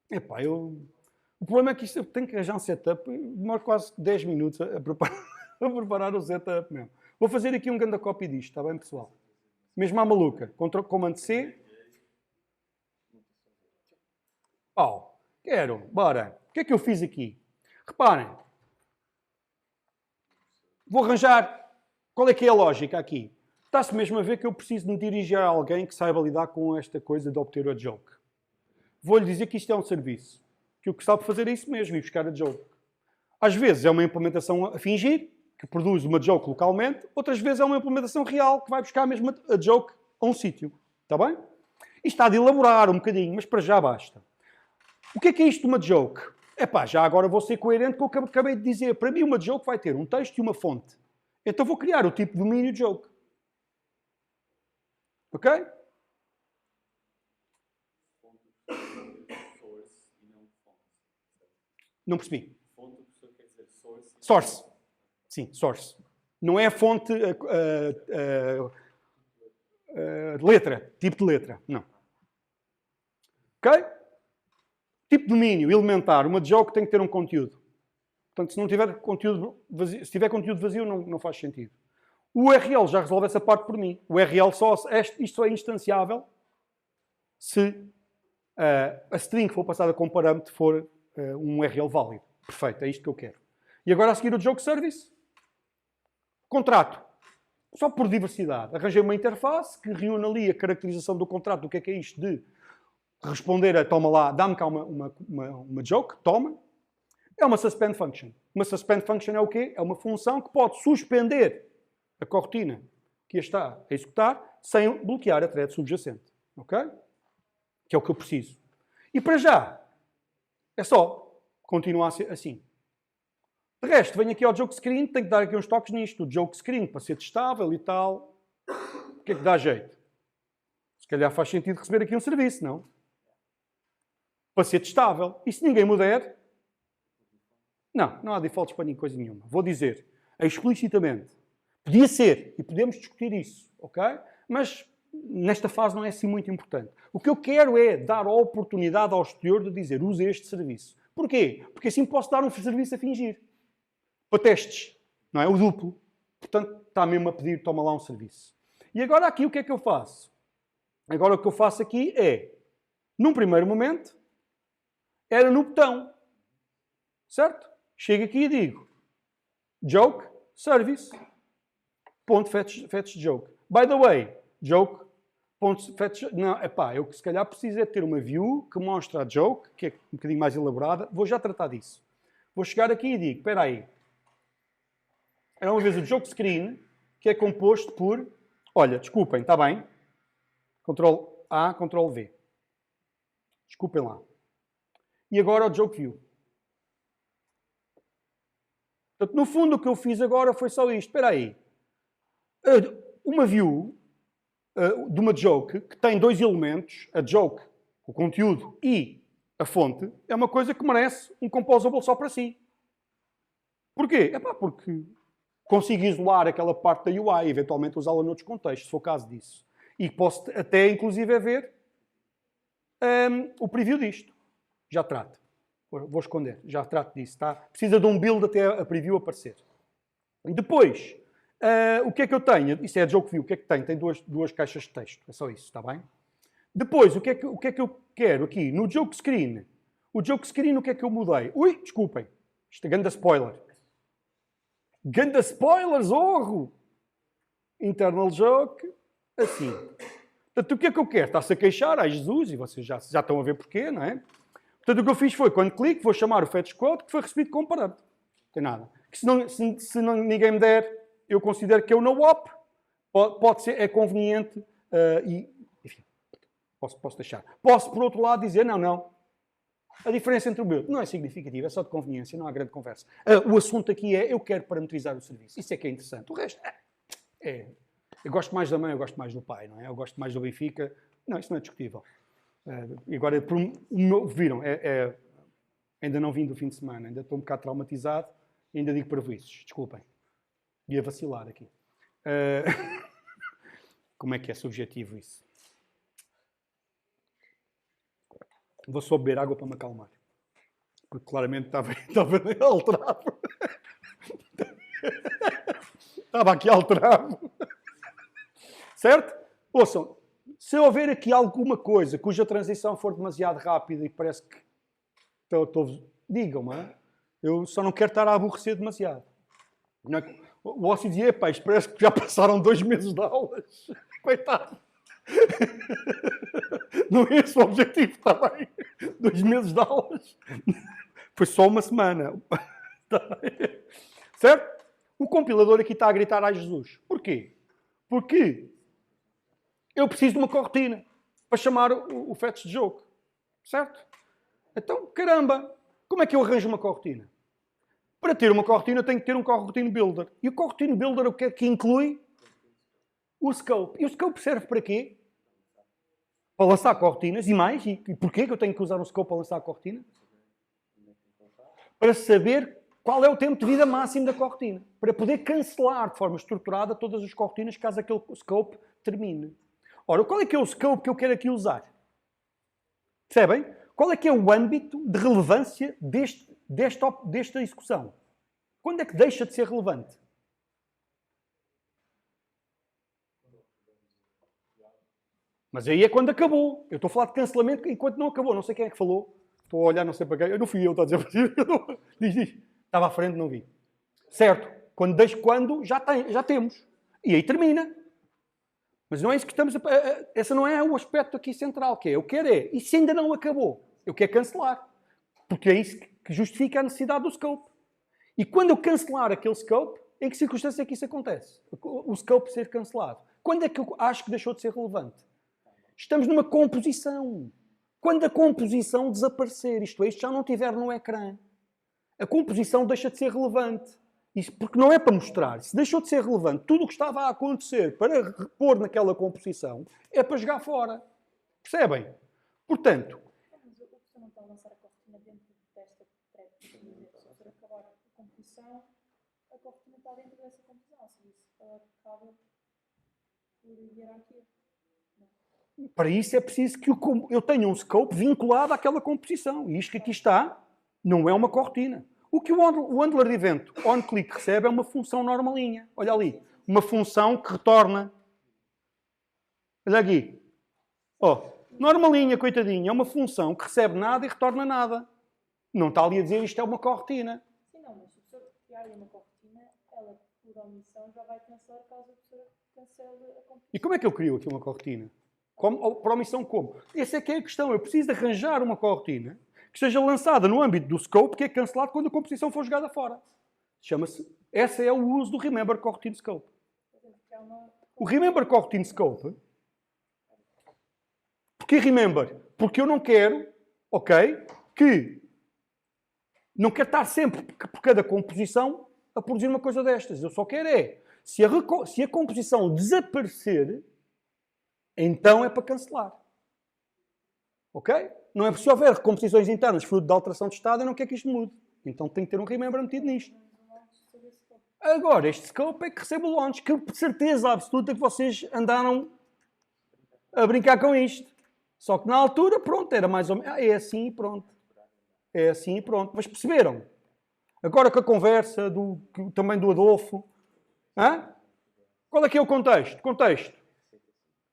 Epá, o problema é que isto eu tenho que arranjar um setup. Demora quase 10 minutos a preparar o setup, meu. Vou fazer aqui um grande copy disto, está bem, pessoal? Mesmo à maluca. Comando C. Quero. Bora. O que é que eu fiz aqui? Reparem. Vou arranjar. Qual é que é a lógica aqui? Está-se mesmo a ver que eu preciso de me dirigir a alguém que saiba lidar com esta coisa de obter a joke. Vou-lhe dizer que isto é um serviço. Que o que sabe fazer é isso mesmo, ir buscar a joke. Às vezes é uma implementação a fingir, que produz uma joke localmente. Outras vezes é uma implementação real, que vai buscar mesmo a joke a um sítio. Está bem? Isto está de elaborar um bocadinho, mas para já basta. O que é isto de uma joke? Já agora vou ser coerente com o que eu acabei de dizer. Para mim, uma joke vai ter um texto e uma fonte. Então vou criar o tipo de domínio joke. Ok? Não percebi. Fonte, o professor quer dizer source. Source. Sim, source. Não é a fonte letra. Tipo de letra. Não. Ok? Tipo de domínio elementar. Uma joke tem que ter um conteúdo. Portanto, se não tiver conteúdo vazio, se tiver conteúdo vazio, não faz sentido. O URL já resolve essa parte por mim. O URL isto só é instanciável se a string que for passada como parâmetro for um URL válido. Perfeito, é isto que eu quero. E agora a seguir o joke service. Contrato. Só por diversidade. Arranjei uma interface que reúne ali a caracterização do contrato, do que é isto de responder a toma lá, dá-me cá uma joke, toma. É uma suspend function. Uma suspend function é o quê? É uma função que pode suspender a cortina que está a executar sem bloquear a thread subjacente. Ok? Que é o que eu preciso. E para já, é só continuar assim. De resto, venho aqui ao joke screen, tenho que dar aqui uns toques nisto. O joke screen, para ser testável e tal. O que é que dá jeito? Se calhar faz sentido receber aqui um serviço, não? Para ser testável. E se ninguém mudar... Não há defaults para coisa nenhuma. Vou dizer explicitamente. Podia ser, e podemos discutir isso, ok? Mas nesta fase não é assim muito importante. O que eu quero é dar a oportunidade ao exterior de dizer, use este serviço. Porquê? Porque assim posso dar um serviço a fingir. Para testes. Não é? O duplo. Portanto, está mesmo a pedir, toma lá um serviço. E agora aqui, o que é que eu faço? Agora o que eu faço aqui é, num primeiro momento, era no botão. Certo? Chego aqui e digo, joke, service.fetchJoke. By the way, joke.fetch... Não, epá, eu se calhar preciso é ter uma view que mostra a joke, que é um bocadinho mais elaborada. Vou já tratar disso. Vou chegar aqui e digo, espera aí. Era uma vez o joke screen, que é composto por... Olha, desculpem, está bem? Ctrl A, Ctrl V. Desculpem lá. E agora o joke view. Portanto, no fundo, o que eu fiz agora foi só isto. Espera aí. Uma view de uma joke que tem dois elementos, a joke, o conteúdo e a fonte, é uma coisa que merece um composable só para si. Porquê? Porque consigo isolar aquela parte da UI e eventualmente usá-la noutros contextos, se for o caso disso. E posso até, inclusive, ver o preview disto. Já trato. Vou esconder. Já trato disso. Tá? Precisa de um build até a preview aparecer. Depois, o que é que eu tenho? Isso é a joke view. O que é que tem? Tem duas caixas de texto. É só isso. Está bem? Depois, o que é que eu quero aqui? No joke screen. O joke screen, o que é que eu mudei? Ui, desculpem. Isto é ganda spoiler. Ganda spoiler, zorro! Internal joke. Assim. Portanto, o que é que eu quero? Está-se a queixar, ai Jesus, e vocês já estão a ver porquê, não é? Portanto, o que eu fiz foi, quando clico, vou chamar o fetch quote, que foi recebido como parâmetro. Não tem nada. Que se ninguém me der, eu considero que é o no-op. Pode ser, é conveniente e, enfim, posso deixar. Posso, por outro lado, dizer, não. A diferença entre o meu não é significativa, é só de conveniência, não há grande conversa. O assunto aqui é, eu quero parametrizar o serviço. Isso é que é interessante. O resto eu gosto mais da mãe, eu gosto mais do pai, não é? Eu gosto mais do Benfica. Não, isso não é discutível. Agora, viram, ainda não vim do fim de semana, ainda estou um bocado traumatizado e ainda digo parvoíces, desculpem. Ia vacilar aqui. Como é que é subjetivo isso? Vou só beber água para me acalmar. Porque claramente estava alterado. Estava aqui alterado. Certo? Ouçam, se houver aqui alguma coisa cuja transição for demasiado rápida e parece que... digam-me, eu só não quero estar a aborrecer demasiado. Não é que, o Ossi dizia, pá, isto parece que já passaram 2 meses de aulas. Coitado. Não é esse o objetivo, está bem? 2 meses de aulas. Foi só uma semana. Certo? O compilador aqui está a gritar a Jesus. Porquê? Porque eu preciso de uma cortina para chamar o fetch joke. Certo? Então, caramba, como é que eu arranjo uma cortina? Para ter uma cortina, tenho que ter um coroutine builder. E o coroutine builder o que é que inclui? O scope. E o scope serve para quê? Para lançar cortinas. E mais? E porquê que eu tenho que usar o scope para lançar a cortina? Para saber qual é o tempo de vida máximo da cortina. Para poder cancelar de forma estruturada todas as cortinas caso aquele scope termine. Ora, qual é que é o scope que eu quero aqui usar? Percebem? Qual é que é o âmbito de relevância desta execução? Quando é que deixa de ser relevante? Mas aí é quando acabou. Eu estou a falar de cancelamento enquanto não acabou. Não sei quem é que falou. Estou a olhar, não sei para quem. Eu não fui eu, está a dizer. Diz. Estava à frente, não vi. Certo. Quando já temos. E aí termina. Mas não é isso que estamos a... Esse não é o aspecto aqui central, que é, eu quero é, isso ainda não acabou. Eu quero cancelar. Porque é isso que justifica a necessidade do scope. E quando eu cancelar aquele scope, em que circunstância é que isso acontece? O scope ser cancelado. Quando é que eu acho que deixou de ser relevante? Estamos numa composição. Quando a composição desaparecer, isto é, isto já não estiver no ecrã, a composição deixa de ser relevante. Isso porque não é para mostrar. Se deixou de ser relevante, tudo o que estava a acontecer para repor naquela composição é para jogar fora. Percebem? Portanto... Mas o professor não está a lançar a cortina dentro desta thread. Se você acabar a composição, a cortina está dentro dessa composição. Se isso acaba por hierarquia. Para isso é preciso que eu tenha um scope vinculado àquela composição. E isto que aqui está não é uma cortina. O que o handler de evento onClick recebe é uma função normalinha. Olha ali. Uma função que retorna. Olha aqui. Normalinha, coitadinha. É uma função que recebe nada e retorna nada. Não está ali a dizer isto é uma cortina. Sim, não, mas se a pessoa criar uma cortina, ela, por por omissão já vai cancelar caso a pessoa cancele a competição. E como é que eu crio aqui uma cortina? Por omissão como? Essa é que é a questão. Eu preciso de arranjar uma cortina que seja lançada no âmbito do scope, que é cancelado quando a competição for jogada fora. Chama-se... Esse é o uso do Remember Coroutine Scope. O Remember Coroutine Scope... Porquê Remember? Porque eu não quero, ok, que... Não quero estar sempre, por cada composição, a produzir uma coisa destas. Eu só quero é... Se a composição desaparecer, então é para cancelar. Ok? Não é se houver recomposições internas fruto de alteração de estado, eu não quero que isto mude. Então tem que ter um Remember metido nisto. Agora, este scope é que recebe o launch, que eu de certeza absoluta que vocês andaram a brincar com isto. Só que na altura, pronto, era mais ou menos... é assim e pronto. É assim e pronto. Mas perceberam? Agora com a conversa também do Adolfo. Qual é que é o contexto?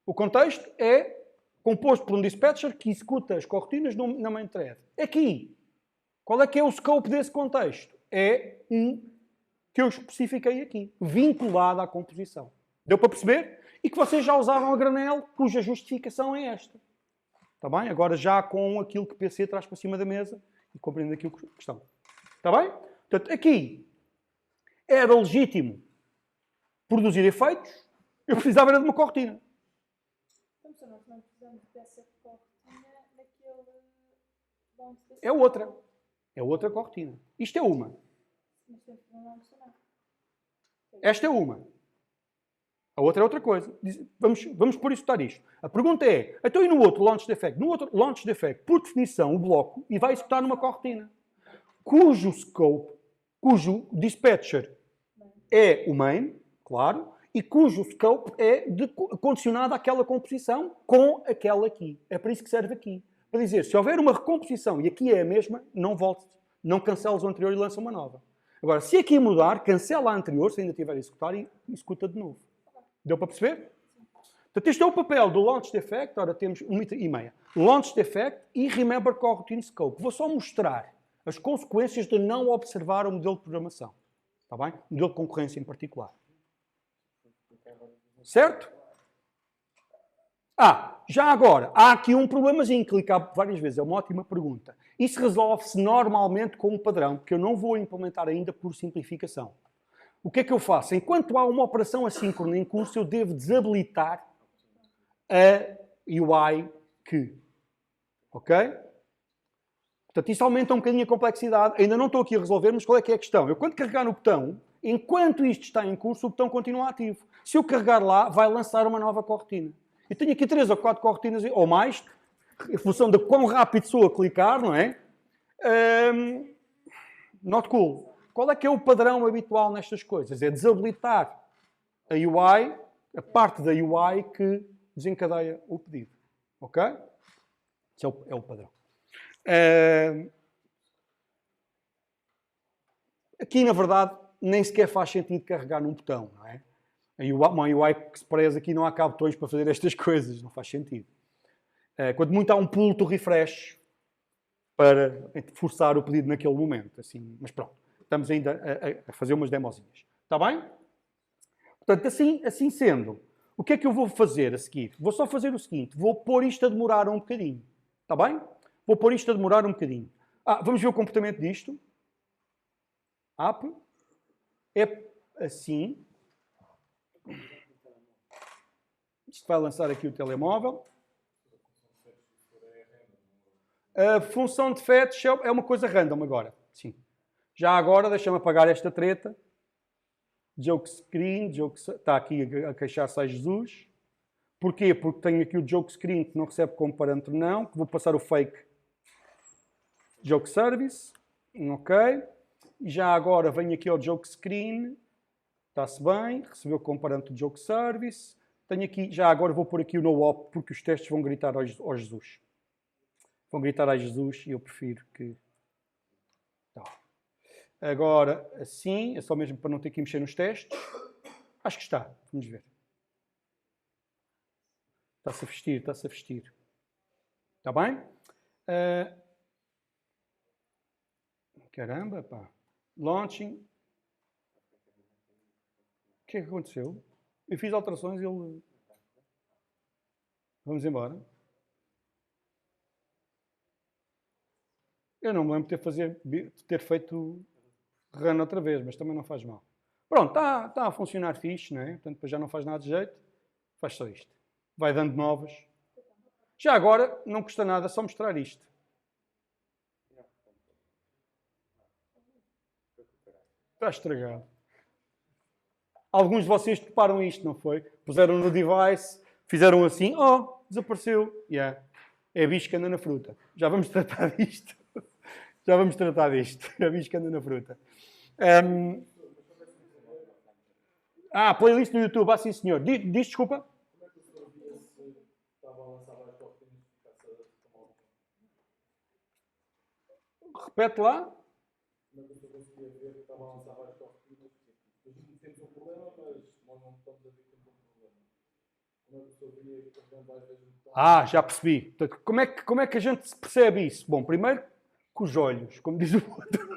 O contexto é composto por um dispatcher que executa as cortinas na main thread. Aqui, qual é que é o scope desse contexto? É um que eu especifiquei aqui, vinculado à composição. Deu para perceber? E que vocês já usaram a granel, cuja justificação é esta. Está bem? Agora já com aquilo que o PC traz para cima da mesa e compreendendo aquilo que estão. Está bem? Portanto, aqui era legítimo produzir efeitos, eu precisava era de uma cortina. Então, se nós não precisamos dessa cortina naquele... É outra. É outra cortina. Isto é uma. Mas temos que não funcionar. Esta é uma. A outra é outra coisa. Vamos por executar isto. A pergunta é, então e no outro launch defect? No outro launch defect, por definição, o bloco, e vai executar numa cortina, cujo scope, cujo dispatcher é o main, claro, e cujo scope é condicionado àquela composição com aquela aqui. É para isso que serve aqui. Para dizer, se houver uma recomposição e aqui é a mesma, não volte, não canceles o anterior e lança uma nova. Agora, se aqui mudar, cancela a anterior, se ainda tiver a executar, e executa de novo. Deu para perceber? Portanto, este é o papel do Launch Defect. Ora, temos 1h30. Launch Defect e Remember Coroutine Scope. Vou só mostrar as consequências de não observar o modelo de programação. Está bem? O modelo de concorrência em particular. Certo? Já agora, há aqui um problemazinho, clicar várias vezes, é uma ótima pergunta. Isso resolve-se normalmente com um padrão, que eu não vou implementar ainda por simplificação. O que é que eu faço? Enquanto há uma operação assíncrona em curso, eu devo desabilitar a UI que. Ok? Portanto, isto aumenta um bocadinho a complexidade. Ainda não estou aqui a resolver, mas qual é que é a questão? Eu, quando carregar no botão, enquanto isto está em curso, o botão continua ativo. Se eu carregar lá, vai lançar uma nova cortina. Eu tenho aqui 3 ou 4 cortinas, ou mais, em função de quão rápido sou a clicar, não é? Not cool. Qual é que é o padrão habitual nestas coisas? É desabilitar a UI, a parte da UI que desencadeia o pedido. Ok? Esse é o padrão. Aqui, na verdade, nem sequer faz sentido carregar num botão, não é? Uma UI que se preza aqui não há cá botões para fazer estas coisas, não faz sentido. Quando muito há um pull to refresh para forçar o pedido naquele momento. Assim, mas pronto, estamos ainda a fazer umas demozinhas. Está bem? Portanto, assim sendo, o que é que eu vou fazer a seguir? Vou só fazer o seguinte, vou pôr isto a demorar um bocadinho. Está bem? Vou pôr isto a demorar um bocadinho. Vamos ver o comportamento disto. App. É assim. Isto vai lançar aqui o telemóvel. A função de fetch é uma coisa random agora. Sim. Já agora, deixa-me apagar esta treta. Joke screen, está aqui a queixar-se a Jesus. Porquê? Porque tenho aqui o joke screen que não recebe como parâmetro não, que vou passar o fake joke service. Ok. E já agora venho aqui ao joke screen. Está-se bem, recebeu como parâmetro joke service. Tenho aqui, já agora vou pôr aqui o no-op, porque os testes vão gritar ao Jesus. Vão gritar a Jesus e eu prefiro que... Tá. Agora, assim, é só mesmo para não ter que mexer nos testes. Acho que está. Vamos ver. Está-se a vestir, está-se a vestir. Está bem? Caramba, pá. Launching. que é que aconteceu? Eu fiz alterações e ele... Vamos embora. Eu não me lembro de ter feito run outra vez, mas também não faz mal. Pronto, está a funcionar fixe, não é? Portanto, depois já não faz nada de jeito. Faz só isto. Vai dando novas. Já agora, não custa nada só mostrar isto. Está estragado. Alguns de vocês toparam isto, não foi? Puseram no device, fizeram assim, desapareceu. Yeah. É a bicho que anda na fruta. Já vamos tratar disto. Já vamos tratar disto. É a bicho que anda na fruta. Playlist no YouTube. Sim, senhor. Diz desculpa. Repete lá. Já percebi. Portanto, como é que a gente percebe isso? Bom, primeiro, com os olhos, como diz o outro.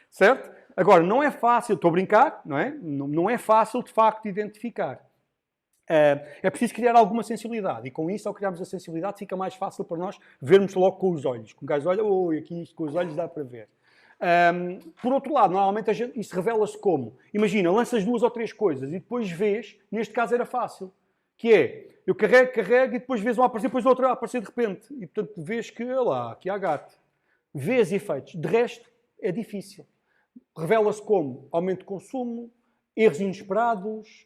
Certo? Agora, não é fácil, estou a brincar, não é? Não é fácil, de facto, identificar. É preciso criar alguma sensibilidade. E com isso, ao criarmos a sensibilidade, fica mais fácil para nós vermos logo com os olhos. Com o gajo olha, aqui isto com os olhos dá para ver. Por outro lado, normalmente isso revela-se como? Imagina, lanças 2 ou 3 coisas e depois vês, neste caso era fácil, que é, eu carrego e depois vês um a aparecer, depois outro a aparecer de repente. E portanto vês que, olha lá, aqui há gato. Vês efeitos. De resto, é difícil. Revela-se como? Aumento de consumo, erros inesperados,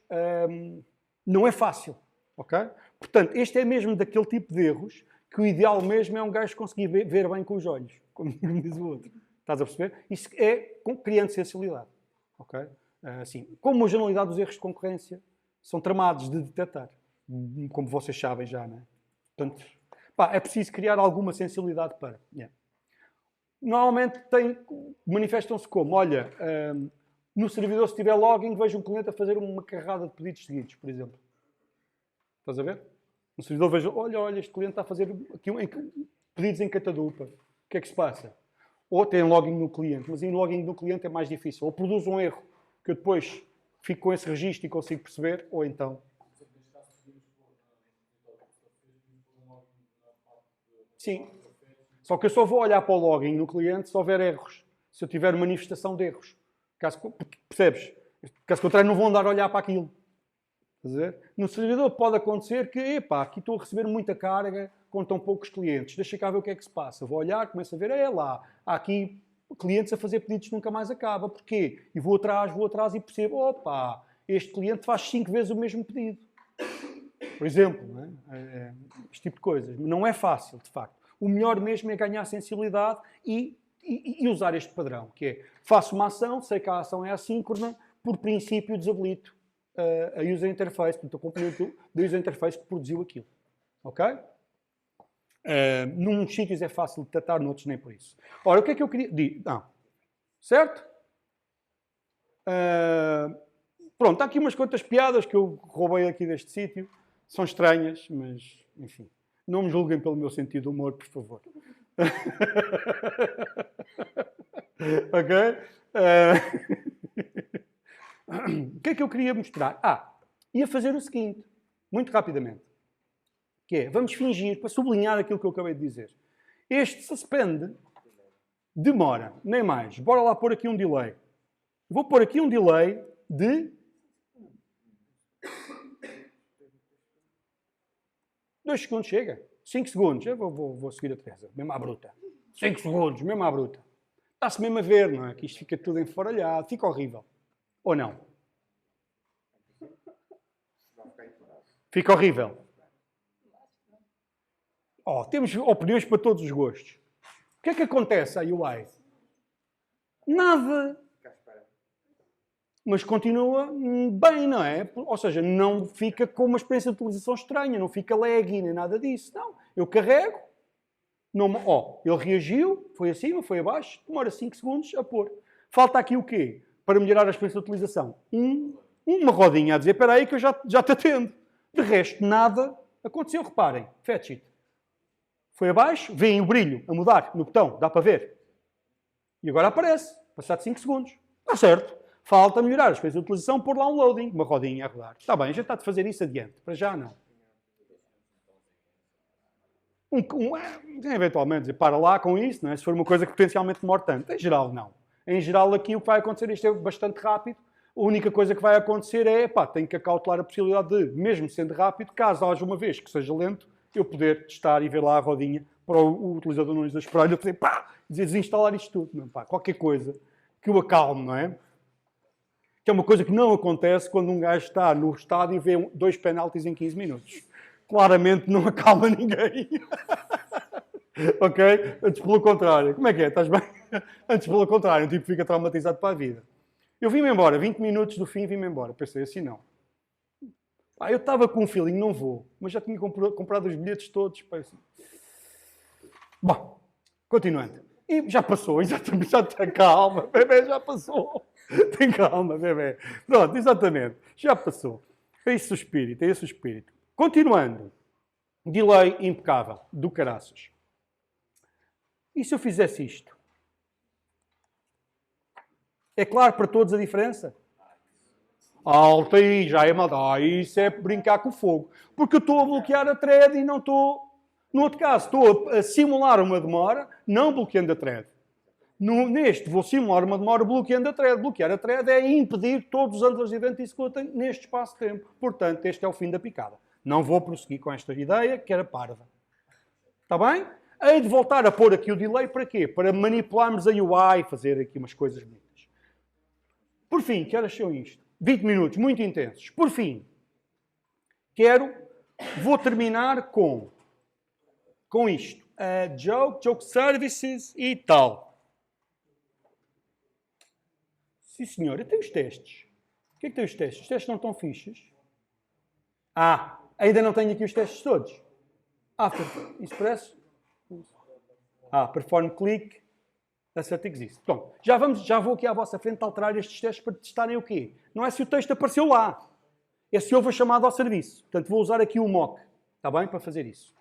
não é fácil. Ok? Portanto, este é mesmo daquele tipo de erros que o ideal mesmo é um gajo conseguir ver bem com os olhos, como diz o outro. Estás a perceber? Isso é criando sensibilidade. Ok? Assim, como a generalidade dos erros de concorrência são tramados de detectar. Como vocês sabem já, não é? Portanto, é preciso criar alguma sensibilidade para. Yeah. Normalmente manifestam-se como? Olha, no servidor, se tiver login, vejo um cliente a fazer uma carrada de pedidos seguidos, por exemplo. Estás a ver? No servidor vejo, olha, este cliente está a fazer aqui pedidos em catadupa. O que é que se passa? Ou tem login no cliente, mas em login no cliente é mais difícil. Ou produz um erro que eu depois fico com esse registro e consigo perceber, ou então... Sim. Só que eu só vou olhar para o login no cliente se houver erros. Se eu tiver manifestação de erros. Percebes? Caso contrário, não vou andar a olhar para aquilo. Estás a ver? No servidor pode acontecer que, aqui estou a receber muita carga com tão poucos clientes. Deixa cá ver o que é que se passa. Vou olhar, começo a ver, lá. Há aqui clientes a fazer pedidos que nunca mais acaba. Porquê? E vou atrás e percebo, este cliente faz 5 vezes o mesmo pedido. Por exemplo, não é? Este tipo de coisas. Não é fácil, de facto. O melhor mesmo é ganhar sensibilidade e usar este padrão, que é, faço uma ação, sei que a ação é assíncrona, por princípio desabilito a user interface, portanto, o componente da user interface que produziu aquilo. Ok? Num sítios é fácil de detectar, noutros nem por isso. Ora, o que é que eu queria... Certo? Pronto, há aqui umas quantas piadas que eu roubei aqui deste sítio. São estranhas, mas, enfim. Não me julguem pelo meu sentido de humor, por favor. Ok? O que é que eu queria mostrar? Ia fazer o seguinte, muito rapidamente. Que é, vamos fingir, para sublinhar aquilo que eu acabei de dizer. Este suspend demora, nem mais. Bora lá pôr aqui um delay. Vou pôr aqui um delay de 2 segundos, chega. 5 segundos. Eu vou seguir a Teresa, mesmo à bruta. 5 segundos, mesmo à bruta. Está-se mesmo a ver, não é? Que isto fica tudo enfaralhado, fica horrível. Ou não? Fica horrível. Temos opiniões para todos os gostos. O que é que acontece à UI? Nada. Mas continua bem, não é? Ou seja, não fica com uma experiência de utilização estranha, não fica laggy nem nada disso. Não. Eu carrego, ele reagiu, foi acima, foi abaixo, demora 5 segundos a pôr. Falta aqui o quê? Para melhorar a experiência de utilização? Uma rodinha a dizer, espera aí que eu já te atendo. De resto, nada aconteceu. Reparem, fetch it. Foi abaixo, veem o brilho a mudar no botão, dá para ver. E agora aparece, passado 5 segundos. Está certo. Falta melhorar as coisas de utilização, pôr lá um loading, uma rodinha a rodar. Está bem, a gente está a fazer isso adiante. Para já, não. Eventualmente, para lá com isso, não é? Se for uma coisa que potencialmente demora tanto. Em geral, não. Em geral, aqui o que vai acontecer, isto é bastante rápido. A única coisa que vai acontecer é, tenho que acautelar a possibilidade de, mesmo sendo rápido, caso haja uma vez que seja lento, eu poder testar e ver lá a rodinha para o utilizador não lhes esperar e poder, desinstalar isto tudo. Não, qualquer coisa que o acalme, não é? Que é uma coisa que não acontece quando um gajo está no estádio e vê 2 penaltis em 15 minutos. Claramente não acalma ninguém. Ok? Antes pelo contrário. Como é que é? Estás bem? Antes pelo contrário. O tipo fica traumatizado para a vida. Eu vim-me embora. 20 minutos do fim vim-me embora. Pensei assim, não. Eu estava com um feeling, não vou. Mas já tinha comprado os bilhetes todos. Assim. Bom, continuando. E já passou, exatamente. Já tem calma. Bebê, já passou. Tem calma, bebê. Pronto, exatamente. Já passou. É esse o espírito, é esse o espírito. Continuando. Delay impecável. Do caraças. E se eu fizesse isto? É claro para todos a diferença? Alta aí, já é malta. Isso é brincar com o fogo. Porque eu estou a bloquear a thread e não estou... No outro caso, estou a simular uma demora, não bloqueando a thread. Neste, vou simular uma demora bloqueando a thread. Bloquear a thread é impedir que todos os handlers de evento executem neste espaço de tempo. Portanto, este é o fim da picada. Não vou prosseguir com esta ideia, que era parva. Está bem? Hei de voltar a pôr aqui o delay para quê? Para manipularmos a UI, fazer aqui umas coisas bonitas. Por fim, que horas são isto? 20 minutos, muito intensos. Por fim, vou terminar com isto. Joke services e tal. Sim, senhor. Eu tenho os testes. O que é que tem os testes? Os testes não estão fixos. Ainda não tenho aqui os testes todos. After Express. Perform click. Assert exist. Pronto. Já vou aqui à vossa frente alterar estes testes para testarem o quê? Não é se o texto apareceu lá. É se houve a chamada ao serviço. Portanto, vou usar aqui o mock. Está bem? Para fazer isso.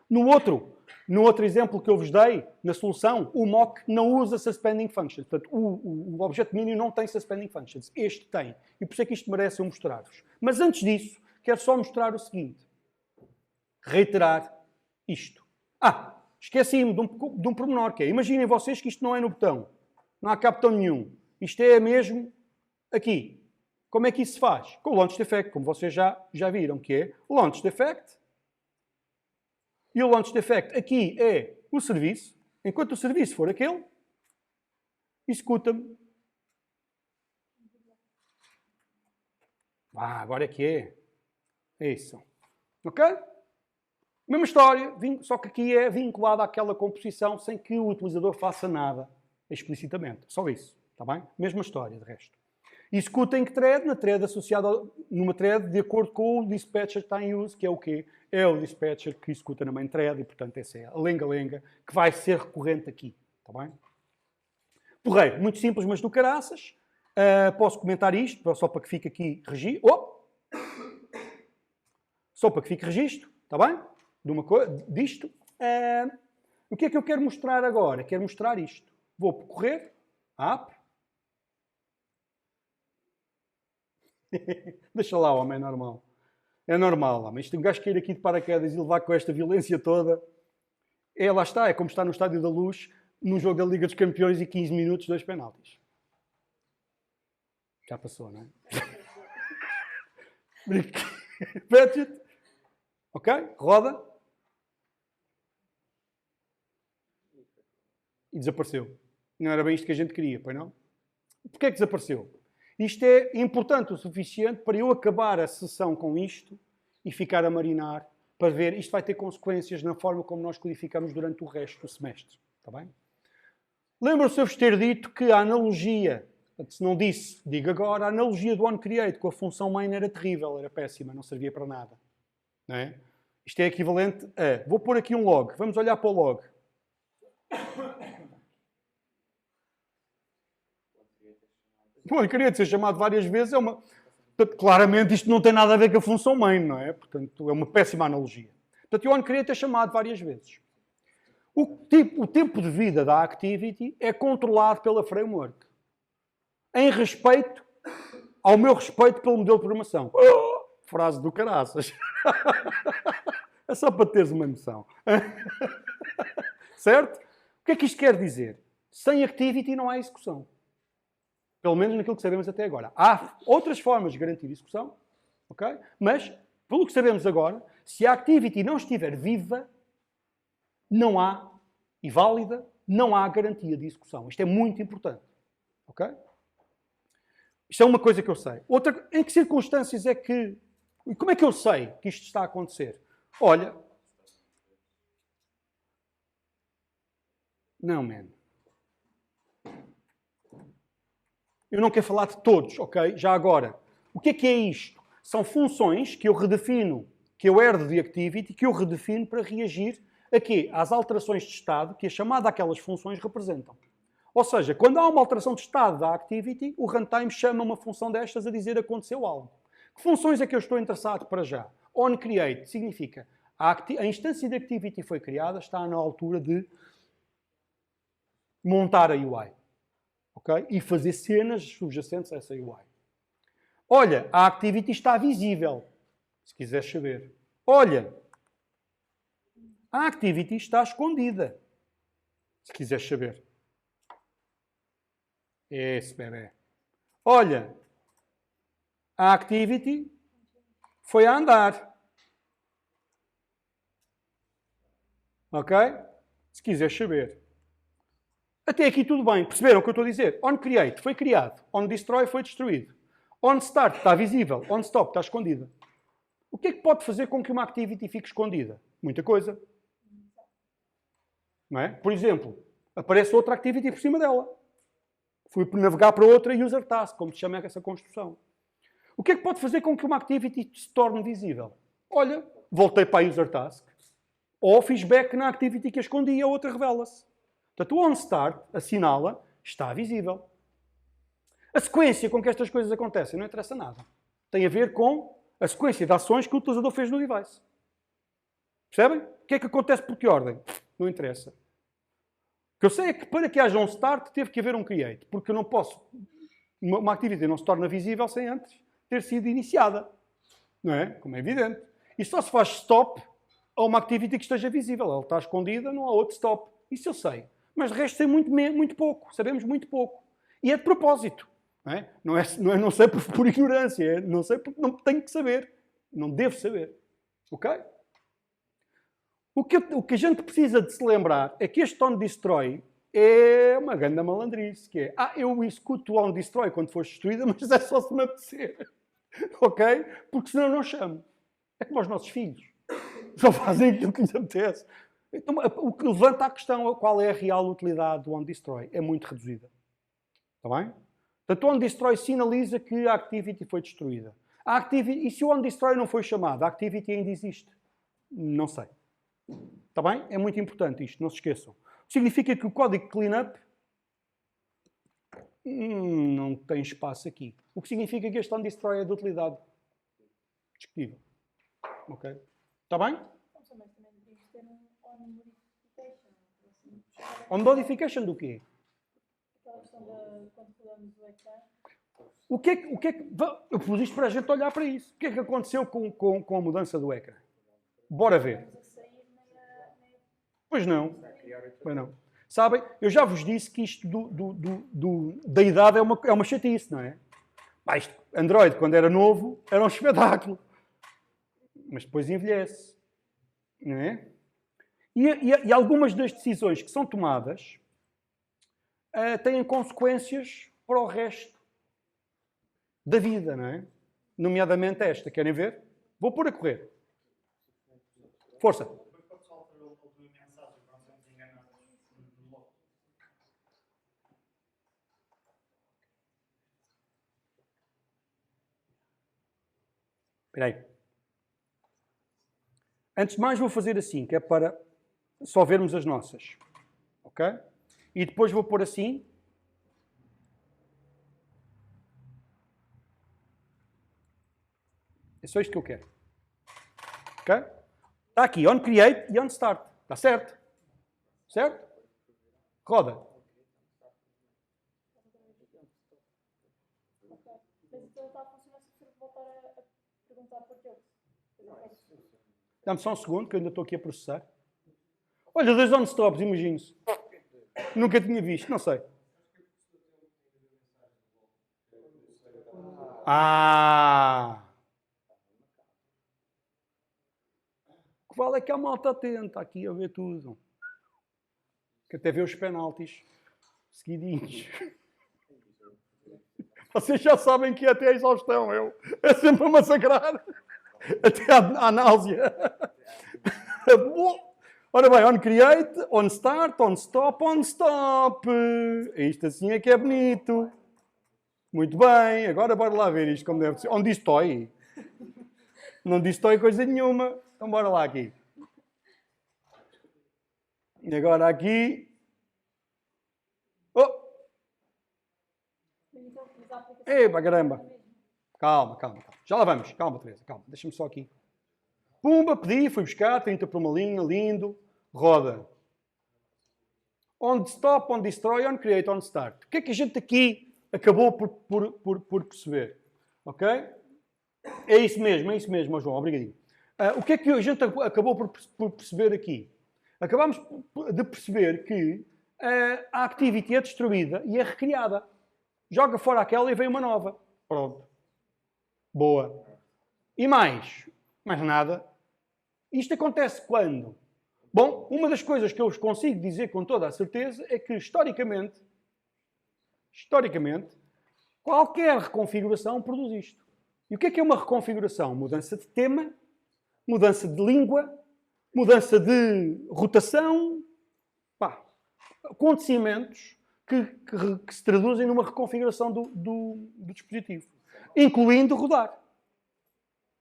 No outro exemplo que eu vos dei, na solução, o mock não usa suspending functions. Portanto, o objeto mínimo não tem suspending functions. Este tem. E por isso é que isto merece eu mostrar-vos. Mas antes disso, quero só mostrar o seguinte. Reiterar isto. Esqueci-me de um pormenor, que é, imaginem vocês que isto não é no botão. Não há cá botão nenhum. Isto é mesmo aqui. Como é que isso se faz? Com o Launch Effect, como vocês já viram, que é o Launch Effect. E o Launch Effect aqui é o serviço. Enquanto o serviço for aquele, executa-me. Agora é que é. É isso. Ok? Mesma história, só que aqui é vinculada àquela composição sem que o utilizador faça nada explicitamente. Só isso. Está bem? Mesma história, de resto. Executa em que thread? Na thread associada numa thread de acordo com o dispatcher que está em use, que é o quê? É o dispatcher que executa na main thread e, portanto, essa é a lenga-lenga que vai ser recorrente aqui. Está bem? Porreiro, muito simples, mas do caraças. Posso comentar isto, só para que fique aqui registro. Só para que fique registro, está bem? Disto. O que é que eu quero mostrar agora? Quero mostrar isto. Vou percorrer a app. Deixa lá, homem, é normal. É normal, homem. Isto é um gajo cair aqui de paraquedas e levar com esta violência toda. Lá está, é como estar no Estádio da Luz, num jogo da Liga dos Campeões e 15 minutos, 2 penaltis. Já passou, não é? Budget. Ok? Roda. E desapareceu. Não era bem isto que a gente queria, pois não? Porquê é que desapareceu? Isto é importante o suficiente para eu acabar a sessão com isto e ficar a marinar para ver. Isto vai ter consequências na forma como nós codificamos durante o resto do semestre. Está bem? Lembram-se de eu vos ter dito que a analogia, se não disse, digo agora, a analogia do onCreate com a função main era terrível, era péssima, não servia para nada. Não é? Isto é equivalente a... Vou pôr aqui um log. Vamos olhar para o log. O onCreate ser chamado várias vezes é uma... Claramente isto não tem nada a ver com a função main, não é? Portanto, é uma péssima analogia. Portanto, o onCreate é chamado várias vezes. O tempo de vida da activity é controlado pela framework. em respeito ao meu respeito pelo modelo de programação. Oh, frase do caraças. É só para teres uma noção. Certo? O que é que isto quer dizer? Sem activity não há execução. Pelo menos naquilo que sabemos até agora. Há outras formas de garantir execução, ok? Mas, pelo que sabemos agora, se a activity não estiver viva, não há, e válida, não há garantia de execução. Isto é muito importante. Ok? Isto é uma coisa que eu sei. Outra, em que circunstâncias é que... E como é que eu sei que isto está a acontecer? Olha... Não, man. Eu não quero falar de todos, ok? Já agora. O que é isto? São funções que eu redefino, que eu herdo de activity, que eu redefino para reagir a quê? Às alterações de estado que a chamada daquelas funções representam. Ou seja, quando há uma alteração de estado da activity, o runtime chama uma função destas a dizer aconteceu algo. Que funções é que eu estou interessado para já? OnCreate significa a instância de activity foi criada, está na altura de montar a UI. Okay? E fazer cenas subjacentes a essa UI. Olha, a activity está visível, se quiseres saber. Olha, a activity está escondida, se quiseres saber. Esse bebê. Olha, a activity foi a andar. Ok? Se quiseres saber. Até aqui tudo bem. Perceberam o que eu estou a dizer? OnCreate foi criado. OnDestroy foi destruído. OnStart está visível. OnStop está escondida. O que é que pode fazer com que uma activity fique escondida? Muita coisa. Não é? Por exemplo, aparece outra activity por cima dela. Fui navegar para outra user task, como se chama essa construção. O que é que pode fazer com que uma activity se torne visível? Olha, voltei para a user task. Ou fiz back na activity que a escondi e a outra revela-se. Portanto, o onStart assinala, está visível. A sequência com que estas coisas acontecem não interessa nada. Tem a ver com a sequência de ações que o utilizador fez no device. Percebem? O que é que acontece por que ordem? Não interessa. O que eu sei é que para que haja um start teve que haver um create. Porque eu não posso... Uma activity não se torna visível sem antes ter sido iniciada. Não é? Como é evidente. E só se faz stop a uma activity que esteja visível. Ela está escondida, não há outro stop. Isso eu sei. Mas de resto sei muito pouco. Sabemos muito pouco. E é de propósito. Não sei por ignorância. Não sei porque não tenho que saber. Não devo saber. Ok? O que a gente precisa de se lembrar é que este OnDestroy é uma grande malandrice. Que é, eu executo o OnDestroy quando for destruída, mas é só se me apetecer. Ok? Porque senão não chamo. É como os nossos filhos. Só fazem aquilo que lhes apetece. Então, o que levanta a questão qual é a real utilidade do OnDestroy. É muito reduzida. Está bem? Portanto, o OnDestroy sinaliza que a activity foi destruída. E se o OnDestroy não foi chamado, a activity ainda existe? Não sei. Está bem? É muito importante isto, não se esqueçam. Significa que o código cleanup não tem espaço aqui. O que significa que este OnDestroy é de utilidade discutível. Ok? Está bem? Mas também deveríamos ter um on-modification. On-modification do quê? Aquela questão de quando falamos do ecrã. O que é que... Eu pus isto para a gente olhar para isso. O que é que aconteceu com a mudança do ecrã? Bora ver. Pois não. Pois não. Sabem, eu já vos disse que isto da idade é uma chatice, não é? Android, quando era novo, era um espetáculo. Mas depois envelhece. Não é? E algumas das decisões que são tomadas têm consequências para o resto da vida, não é? Nomeadamente esta. Querem ver? Vou pôr a correr. Força. Espera aí. Antes de mais vou fazer assim, que é para só vermos as nossas. Ok? E depois vou pôr assim. É só isto que eu quero. Ok? Está aqui, OnCreate e OnStart. Está certo? Certo? Roda. está por jokes. Dá-me só um segundo, que eu ainda estou aqui a processar. Olha, 2 on-stops, imagine-se. Nunca tinha visto, não sei. Ah! O que vale é que a malta atenta aqui a ver tudo. Que até vê os penaltis seguidinhos. Vocês já sabem que até a exaustão é sempre a massacrar. Até à náusea. Ora bem, on create, on start, on stop, on stop. Isto assim é que é bonito. Muito bem, agora bora lá ver isto como deve ser. On distoy. Não distoy coisa nenhuma. Então bora lá aqui. E agora aqui. Oh! Epa, caramba. Calma. Já lá vamos. Calma, Teresa, calma. Deixa-me só aqui. Pumba, pedi, fui buscar, 30 por uma linha, lindo. Roda. On stop, on destroy, on create, on start. O que é que a gente aqui acabou por perceber? Ok? É isso mesmo, João. Obrigadinho. O que é que a gente acabou por perceber aqui? Acabamos de perceber que a activity é destruída e é recriada. Joga fora aquela e vem uma nova. Pronto. Boa. E mais? Mais nada. Isto acontece quando? Bom, uma das coisas que eu vos consigo dizer com toda a certeza é que, historicamente, qualquer reconfiguração produz isto. E o que é uma reconfiguração? Mudança de tema, mudança de língua, mudança de rotação, acontecimentos que se traduzem numa reconfiguração do dispositivo, incluindo rodar.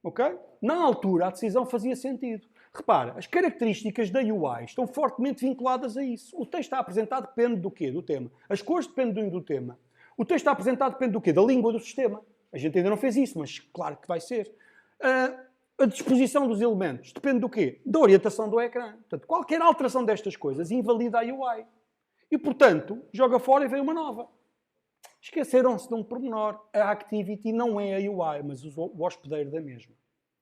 Ok? Na altura, a decisão fazia sentido. Repara, as características da UI estão fortemente vinculadas a isso. O texto está apresentado depende do quê? Do tema. As cores dependem do tema. O texto está apresentado depende do quê? Da língua do sistema. A gente ainda não fez isso, mas claro que vai ser. A disposição dos elementos depende do quê? Da orientação do ecrã. Portanto, qualquer alteração destas coisas invalida a UI. E, portanto, joga fora e vem uma nova. Esqueceram-se de um pormenor. A activity não é a UI, mas o hospedeiro da mesma.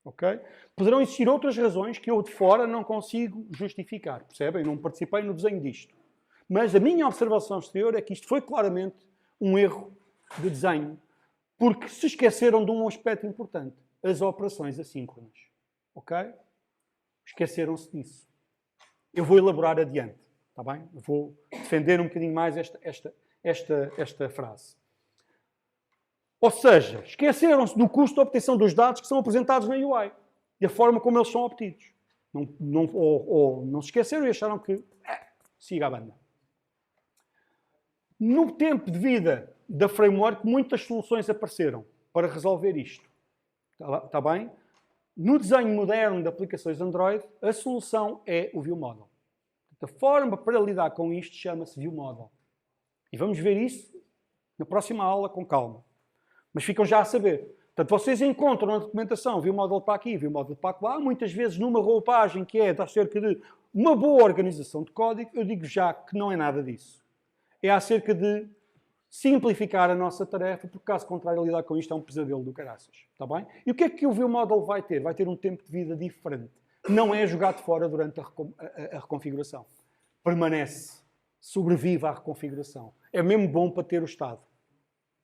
Okay? Poderão existir outras razões que eu de fora não consigo justificar. Percebem? Não participei no desenho disto. Mas a minha observação exterior é que isto foi claramente um erro de desenho. Porque se esqueceram de um aspecto importante. As operações assíncronas. Ok? Esqueceram-se disso. Eu vou elaborar adiante. Está bem? Eu vou defender um bocadinho mais esta frase. Ou seja, esqueceram-se do custo de obtenção dos dados que são apresentados na UI. E a forma como eles são obtidos. Ou não se esqueceram e acharam que siga a banda. No tempo de vida da framework, muitas soluções apareceram para resolver isto. Está bem? No desenho moderno de aplicações Android, a solução é o ViewModel. A forma para lidar com isto chama-se ViewModel. E vamos ver isso na próxima aula com calma. Mas ficam já a saber. Portanto, vocês encontram na documentação ViewModel para aqui, ViewModel para lá, muitas vezes numa roupagem que é acerca de uma boa organização de código, eu digo já que não é nada disso. É acerca de simplificar a nossa tarefa, porque caso contrário, lidar com isto é um pesadelo do caraças. Está bem? E o que é que o ViewModel vai ter? Vai ter um tempo de vida diferente. Não é jogado fora durante a reconfiguração. Permanece. Sobrevive à reconfiguração. É mesmo bom para ter o estado.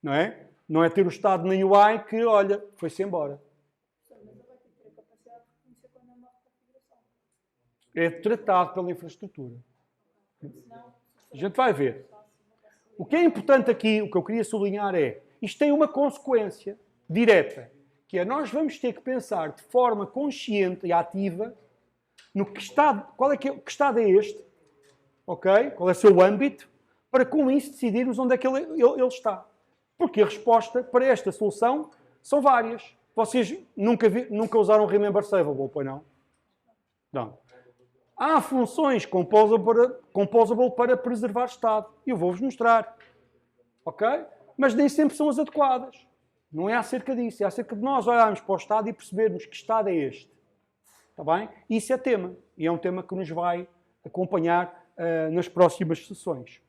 Não é? Não é ter o estado na UI que, olha, foi-se embora. É tratado pela infraestrutura. A gente vai ver. O que é importante aqui, o que eu queria sublinhar é, isto tem uma consequência direta, que é nós vamos ter que pensar de forma consciente e ativa no que estado, que estado é este, ok? Qual é o seu âmbito, para com isso decidirmos onde é que ele está. Porque a resposta para esta solução são várias. Vocês nunca usaram Remember Savable, pois não? Não. Há funções composable para preservar estado. Eu vou-vos mostrar. Ok? Mas nem sempre são as adequadas. Não é acerca disso. É acerca de nós olharmos para o estado e percebermos que estado é este. Está bem? Isso é tema. E é um tema que nos vai acompanhar nas próximas sessões.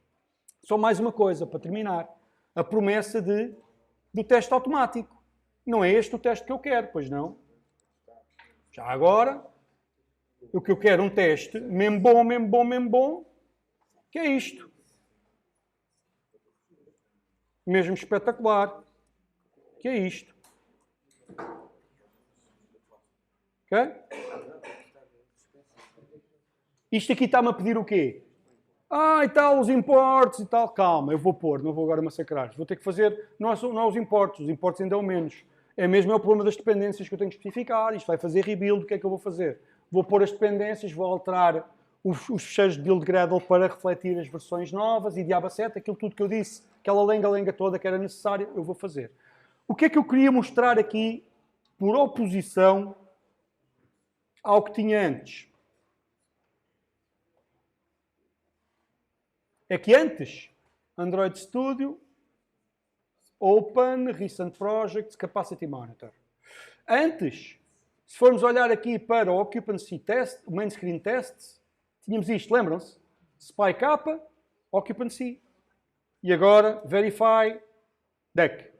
Só mais uma coisa, para terminar. A promessa do teste automático. Não é este o teste que eu quero, pois não? Já agora, o que eu quero um teste mesmo bom, que é isto. Mesmo espetacular, que é isto. Ok? Isto aqui está-me a pedir o quê? E tal, os importes e tal. Calma, eu vou pôr, não vou agora massacrar. Vou ter que fazer, não é os importes ainda é o menos. É o problema das dependências que eu tenho que especificar. Isto vai fazer rebuild, o que é que eu vou fazer? Vou pôr as dependências, vou alterar os fecheiros de build Gradle para refletir as versões novas e diabo 7, aquilo tudo que eu disse, aquela lenga-lenga toda que era necessária, eu vou fazer. O que é que eu queria mostrar aqui, por oposição ao que tinha antes? É que antes, Android Studio, Open, Recent Projects, Capacity Monitor. Antes, se formos olhar aqui para o Occupancy Test, o Main Screen Test, tínhamos isto, lembram-se? SpyK, Occupancy, e agora Verify, Deck.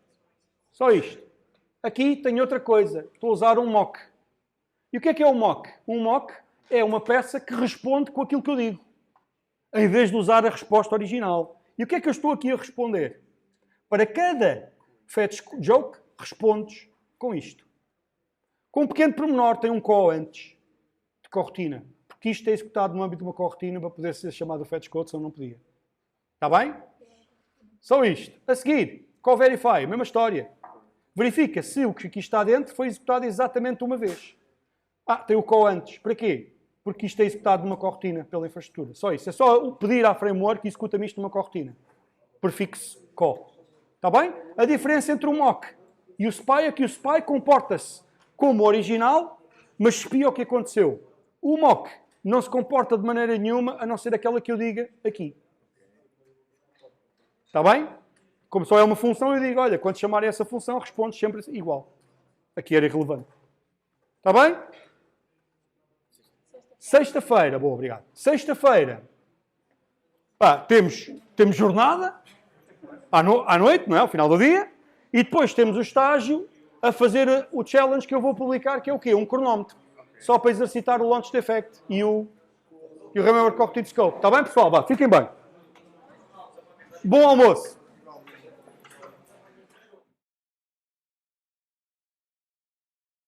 Só isto. Aqui tenho outra coisa, estou a usar um mock. E o que é um mock? Um mock é uma peça que responde com aquilo que eu digo, em vez de usar a resposta original. E o que é que eu estou aqui a responder? Para cada fetch joke, respondes com isto. Com um pequeno pormenor, tem um call antes de corrotina. Porque isto é executado no âmbito de uma corrotina para poder ser chamado fetch code, senão não podia. Está bem? Só isto. A seguir, call verify, mesma história. Verifica se o que aqui está dentro foi executado exatamente uma vez. Tem o call antes. Para quê? Porque isto é executado numa corrotina pela infraestrutura. Só isso. É só pedir à framework que executa-me isto numa corrotina. Prefixo call. Está bem? A diferença entre o mock e o spy é que o spy comporta-se como original, mas espia o que aconteceu. O mock não se comporta de maneira nenhuma, a não ser aquela que eu diga aqui. Está bem? Como só é uma função, eu digo, olha, quando chamarem essa função, respondes sempre igual. Aqui era irrelevante. Está bem? Sexta-feira. Boa, obrigado. Sexta-feira. Temos jornada à noite, não é? Ao final do dia. E depois temos o estágio a fazer o challenge que eu vou publicar, que é o quê? Um cronómetro. Só para exercitar o Launch Effect e o Remember Cognitive Scope. Está bem, pessoal? Fiquem bem. Bom almoço.